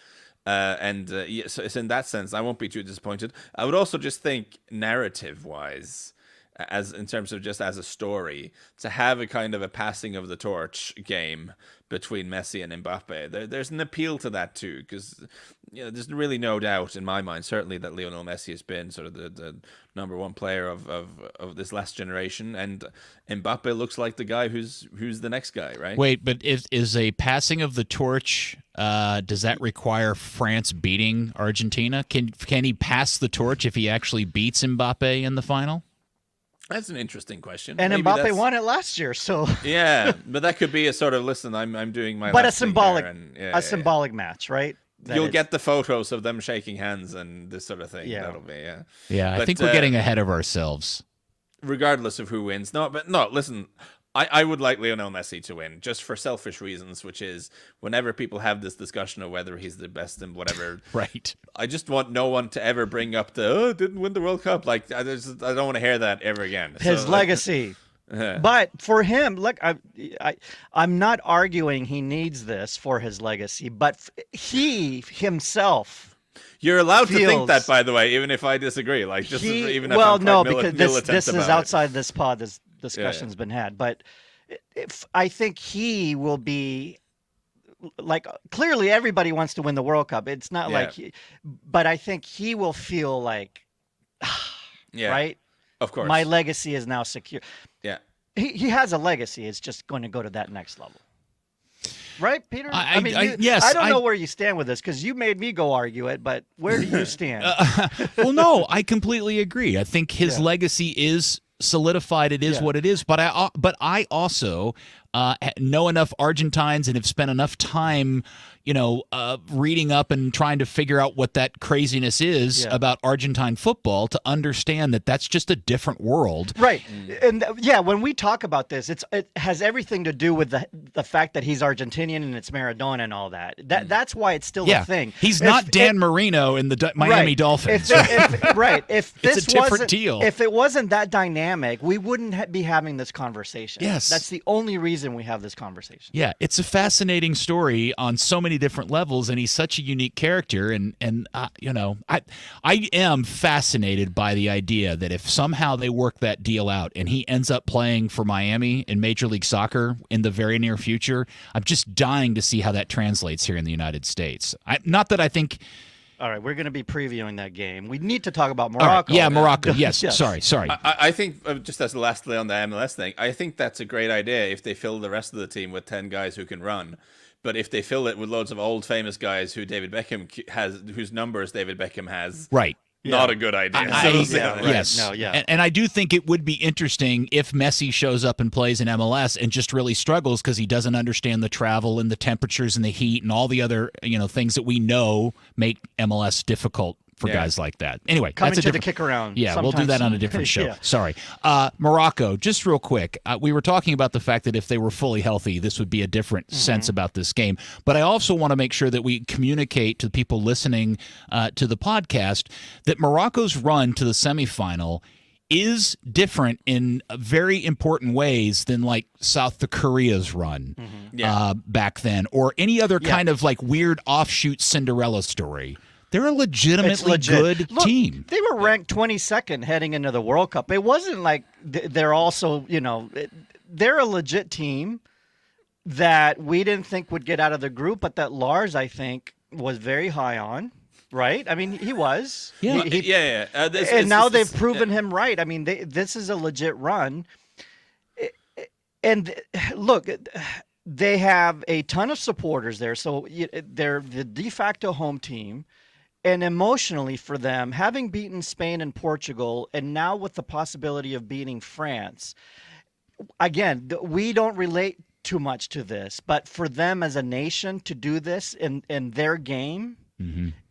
So it's in that sense, I won't be too disappointed. I would also just think, narrative-wise, as in terms of just as a story, to have a kind of a passing of the torch game between Messi and Mbappe, there's an appeal to that too, because there's really no doubt in my mind, certainly, that Lionel Messi has been sort of the number one player of this last generation, and Mbappe looks like the guy who's the next guy, right? Wait, but is a passing of the torch, does that require France beating Argentina? Can he pass the torch if he actually beats Mbappe in the final? That's an interesting question. And maybe Mbappe won it last year, so yeah, but that could be a sort of, listen, I'm doing my but last a symbolic match, right? You'll get the photos of them shaking hands and this sort of thing. Yeah. That'll be but, I think we're getting ahead of ourselves. Regardless of who wins, listen. I would like Lionel Messi to win, just for selfish reasons, which is whenever people have this discussion of whether he's the best and whatever, right? I just want no one to ever bring up didn't win the World Cup. Like, I don't want to hear that ever again. His legacy. But for him, look, I'm not arguing he needs this for his legacy, but he himself. You're allowed to think that, by the way, even if I disagree. Like, just even if I'm because this is outside this pod. This discussion's been had, but I think he will be like, clearly everybody wants to win the World Cup. It's not but I think he will feel like, right? Of course, my legacy is now secure. Yeah, he has a legacy. It's just going to go to that next level. Right, Peter? Yes. I don't know where you stand with this, because you made me go argue it, but where do you stand? Well, no, I completely agree. I think his legacy is solidified. It is what it is. But I also know enough Argentines and have spent enough time, reading up and trying to figure out what that craziness is about Argentine football to understand that that's just a different world. Right. And when we talk about this, it has everything to do with the fact that he's Argentinian and it's Maradona and all that. That's why it's still a thing. He's not Dan Marino in the Miami Dolphins. If this it's a different deal. If it wasn't that dynamic, we wouldn't be having this conversation. Yes. That's the only reason we have this conversation. Yeah, it's a fascinating story on so many different levels, and he's such a unique character. And I am fascinated by the idea that if somehow they work that deal out and he ends up playing for Miami in Major League Soccer in the very near future, I'm just dying to see how that translates here in the United States. Not that I think. All right, we're going to be previewing that game. We need to talk about Morocco. Right. Yeah, Morocco. Yes. Yes. Sorry. I think, just as lastly on the MLS thing, I think that's a great idea if they fill the rest of the team with 10 guys who can run. But if they fill it with loads of old famous guys who David Beckham has, whose numbers David Beckham has, right. Not a good idea. Yes. No, yeah. And I do think it would be interesting if Messi shows up and plays in MLS and just really struggles because he doesn't understand the travel and the temperatures and the heat and all the other things that we know make MLS difficult for guys like that. Anyway, coming that's to the kick-around. Yeah, we'll do that on a different show. Yeah. Sorry. Morocco, just real quick. We were talking about the fact that if they were fully healthy, this would be a different sense about this game. But I also want to make sure that we communicate to the people listening to the podcast that Morocco's run to the semifinal is different in very important ways than like South Korea's run back then or any other kind of like weird offshoot Cinderella story. They're a legitimately good team. They were ranked 22nd heading into the World Cup. It wasn't like they're also, they're a legit team that we didn't think would get out of the group, but that Lars, I think, was very high on. Right? I mean, he was. Yeah. And now they've proven him right. I mean, this is a legit run. And look, they have a ton of supporters there. So they're the de facto home team. And emotionally for them, having beaten Spain and Portugal, and now with the possibility of beating France, again, we don't relate too much to this. But for them as a nation to do this in their game,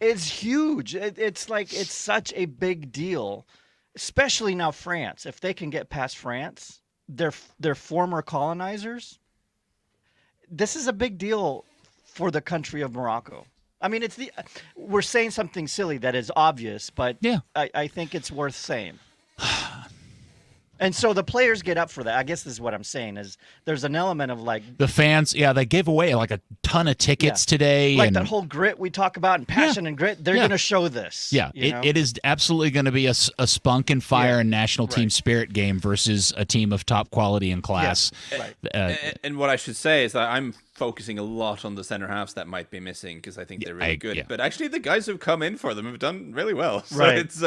it's huge. It's such a big deal, especially now France. If they can get past France, their former colonizers, this is a big deal for the country of Morocco. I mean, we're saying something silly that is obvious, but I think it's worth saying. And so the players get up for that. I guess this is what I'm saying is there's an element of like the fans. Yeah, they gave away like a ton of tickets today. Like that whole grit we talk about and passion and grit. They're going to show this. Yeah, it is absolutely going to be a spunk and fire and national team spirit game versus a team of top quality and class. Yeah. And what I should say is that I'm focusing a lot on the center halves that might be missing because I think they're really good. Yeah. But actually, the guys who've come in for them have done really well. So it's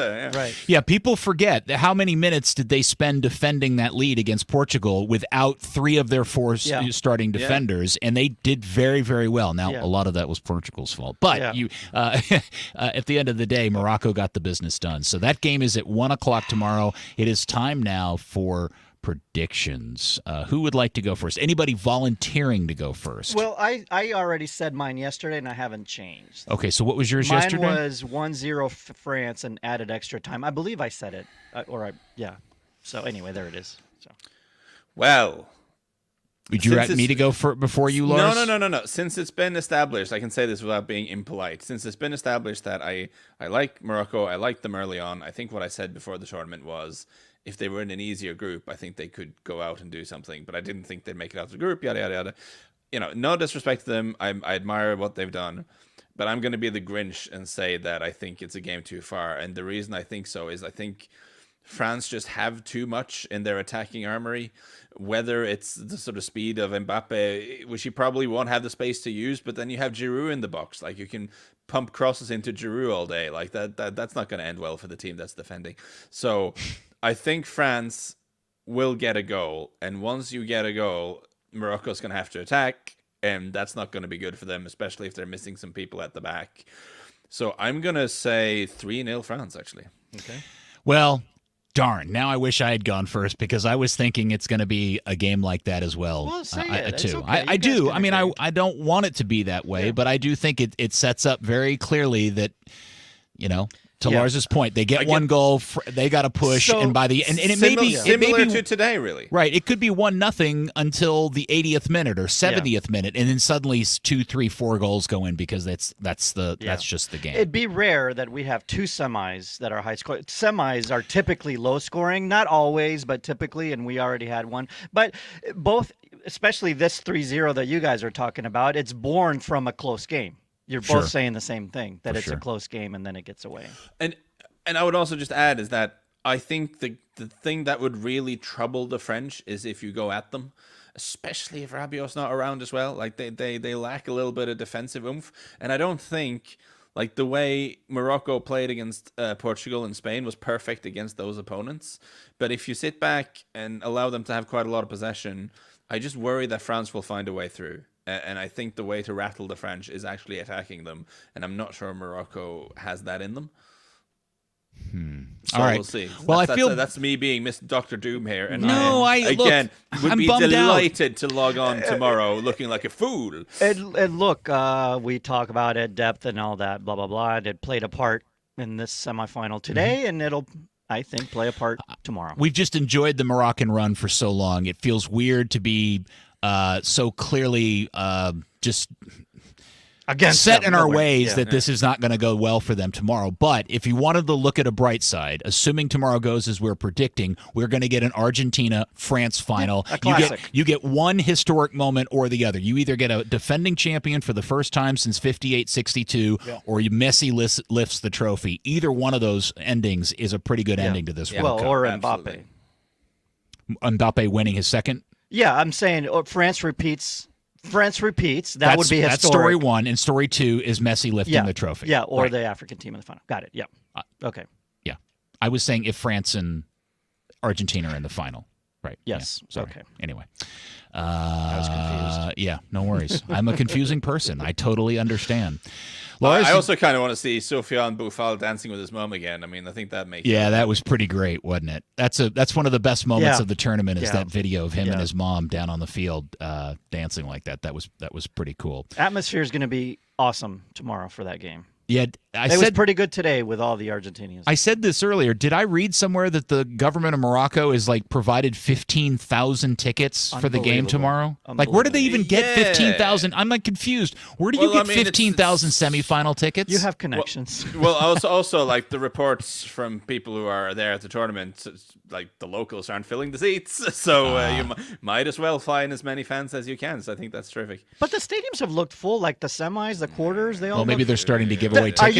Yeah, people forget how many minutes did they spend defending that lead against Portugal without 3 of their 4 starting defenders, and they did very, very well. Now, a lot of that was Portugal's fault, but at the end of the day, Morocco got the business done. So that game is at 1:00 tomorrow. It is time now for predictions. Who would like to go first? Anybody volunteering to go first? Well, I already said mine yesterday, and I haven't changed. Okay, so what was yours yesterday? Mine was 1-0 France and added extra time. I believe I said it. So anyway, there it is. So, well, would you like me to go before you, Lars? No. Since it's been established, I can say this without being impolite. Since it's been established that I like Morocco, I like them early on. I think what I said before the tournament was if they were in an easier group, I think they could go out and do something. But I didn't think they'd make it out of the group. Yada yada yada. No disrespect to them. I admire what they've done. But I'm going to be the Grinch and say that I think it's a game too far. And the reason I think so is I think France just have too much in their attacking armory, whether it's the sort of speed of Mbappe, which he probably won't have the space to use, but then you have Giroud in the box. Like, you can pump crosses into Giroud all day. Like, that's not going to end well for the team that's defending. So I think France will get a goal, and once you get a goal, Morocco's going to have to attack, and that's not going to be good for them, especially if they're missing some people at the back. So I'm going to say 3-0 France, actually. Okay. Well, Darn. Now I wish I had gone first because I was thinking it's going to be a game like that as well. Well, say it. It's too. okay. I do. I mean, I don't want it to be that way, but I do think it sets up very clearly that, to Lars's point, they get one goal, they got to push, and by the and it may be similar to today, really. Right, it could be 1-0 until the 80th minute or 70th minute, and then suddenly 2, 3, 4 goals go in because that's just the game. It'd be rare that we have two semis that are high scoring. Semis are typically low scoring, not always, but typically, and we already had one. But both, especially this 3-0 that you guys are talking about, it's born from a close game. You're both saying the same thing, that it's a close game and then it gets away. And I would also just add is that I think the thing that would really trouble the French is if you go at them, especially if Rabiot's not around as well. Like they lack a little bit of defensive oomph. And I don't think like the way Morocco played against Portugal and Spain was perfect against those opponents. But if you sit back and allow them to have quite a lot of possession, I just worry that France will find a way through. And I think the way to rattle the French is actually attacking them. And I'm not sure Morocco has that in them. So all right. We'll see. Well, that's me being Mr. Dr. Doom here. And would I'm be bummed delighted to log on tomorrow looking like a fool. And look, we talk about it, depth and all that, blah, blah, blah. It played a part in this semifinal today, and it'll, I think, play a part tomorrow. We've just enjoyed the Moroccan run for so long. It feels weird to be so clearly just against set them, in our ways that this is not going to go well for them tomorrow. But if you wanted to look at a bright side, assuming tomorrow goes as we're predicting, we're going to get an Argentina-France final. A classic. You get one historic moment or the other. You either get a defending champion for the first time since 58-62, or Messi lifts the trophy. Either one of those endings is a pretty good ending to this World Cup. Or Mbappe. Absolutely. Mbappe winning his second? Yeah, I'm saying France repeats. That would be historic. That's story one, and story two is Messi lifting the trophy. Yeah, or the African team in the final. Got it. Yeah. Okay. Yeah. I was saying if France and Argentina are in the final. Right. Yes. Yeah, okay. Anyway. I was confused. Yeah, no worries. I'm a confusing person. I totally understand. I also kind of want to see Sofiane Boufal dancing with his mom again. I mean, I think that makes sense. that was pretty great, wasn't it? That's one of the best moments of the tournament is that video of him and his mom down on the field dancing like that. That was pretty cool. Atmosphere is going to be awesome tomorrow for that game. Yeah, it was pretty good today with all the Argentinians. I said this earlier. Did I read somewhere that the government of Morocco is provided 15,000 tickets for the game tomorrow? Like, where do they even get 15,000? I'm confused. Where do you get 15,000 semifinal tickets? You have connections. Well, also like the reports from people who are there at the tournament, like the locals aren't filling the seats, so you might as well find as many fans as you can. So I think that's terrific. But the stadiums have looked full, like the semis, the quarters. They all. Well, maybe they're starting to give away tickets.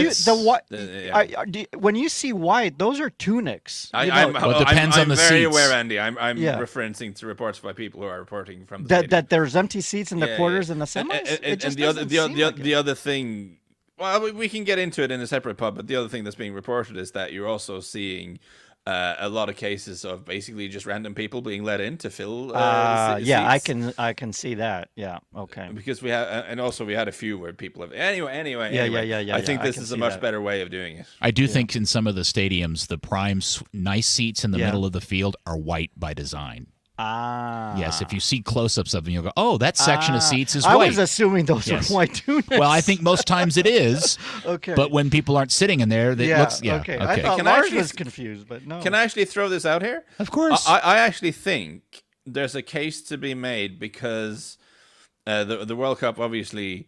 When you see white, those are tunics. It depends on the very seats. aware, Andy. I'm referencing to reports by people who are reporting from the stadium. That there's empty seats in the quarters and the semis. And the other thing. Well, we can get into it in a separate pod, but the other thing that's being reported is that you're also seeing a lot of cases of basically just random people being let in to fill seats. I can see that. Yeah, okay. Because we have, and also we had a few where people have. Anyway. Yeah. I think this is a much better way of doing it. I do think in some of the stadiums, the prime nice seats in the middle of the field are white by design. Yes, if you see close-ups of them, you'll go, oh, that section of seats is white. I was assuming those were white tunics. Well, I think most times it is. Okay. But when people aren't sitting in there, it looks... Yeah, okay. I thought Lars was confused, but no. Can I actually throw this out here? Of course. I actually think there's a case to be made because the World Cup, obviously...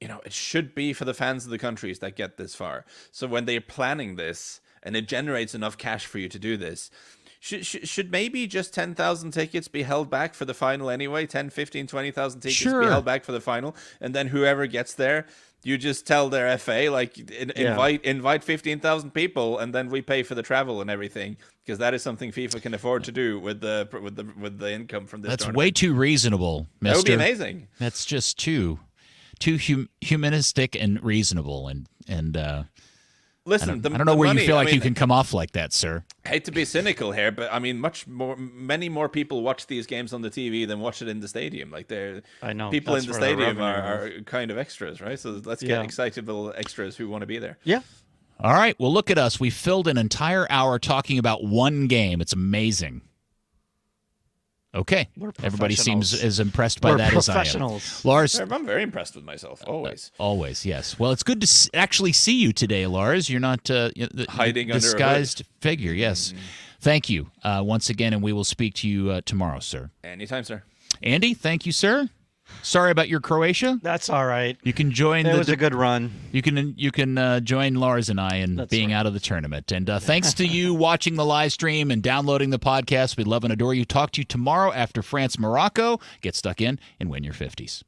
it should be for the fans of the countries that get this far. So when they're planning this, and it generates enough cash for you to do this... Should maybe just 10,000 tickets be held back for the final anyway? 10, 15, 20,000 tickets be held back for the final, and then whoever gets there, you just tell their FA invite 15,000 people, and then we pay for the travel and everything, because that is something FIFA can afford to do with the income from this. That's tournament. way too reasonable, Mister. That would be amazing. That's just too humanistic and reasonable, and. Listen, I don't know where you feel like you can come off like that, sir. I hate to be cynical here, but I mean, many more people watch these games on the TV than watch it in the stadium. Like, people in the stadium are kind of extras, right? So let's get excitable extras who want to be there. Yeah. All right. Well, look at us. We filled an entire hour talking about one game. It's amazing. Okay. Everybody seems as impressed by that as I am. Lars. I'm very impressed with myself, always. Always, yes. Well, it's good to actually see you today, Lars. You're not hiding under disguised a hood. Figure, yes. Thank you once again, and we will speak to you tomorrow, sir. Anytime, sir. Andy, thank you, sir. Sorry about your Croatia. That's all right. You can join. It was a good run. You can join Lars and I in being out of the tournament. And thanks to you watching the live stream and downloading the podcast. We love and adore you. Talk to you tomorrow after France-Morocco. Get stuck in and win your 50s.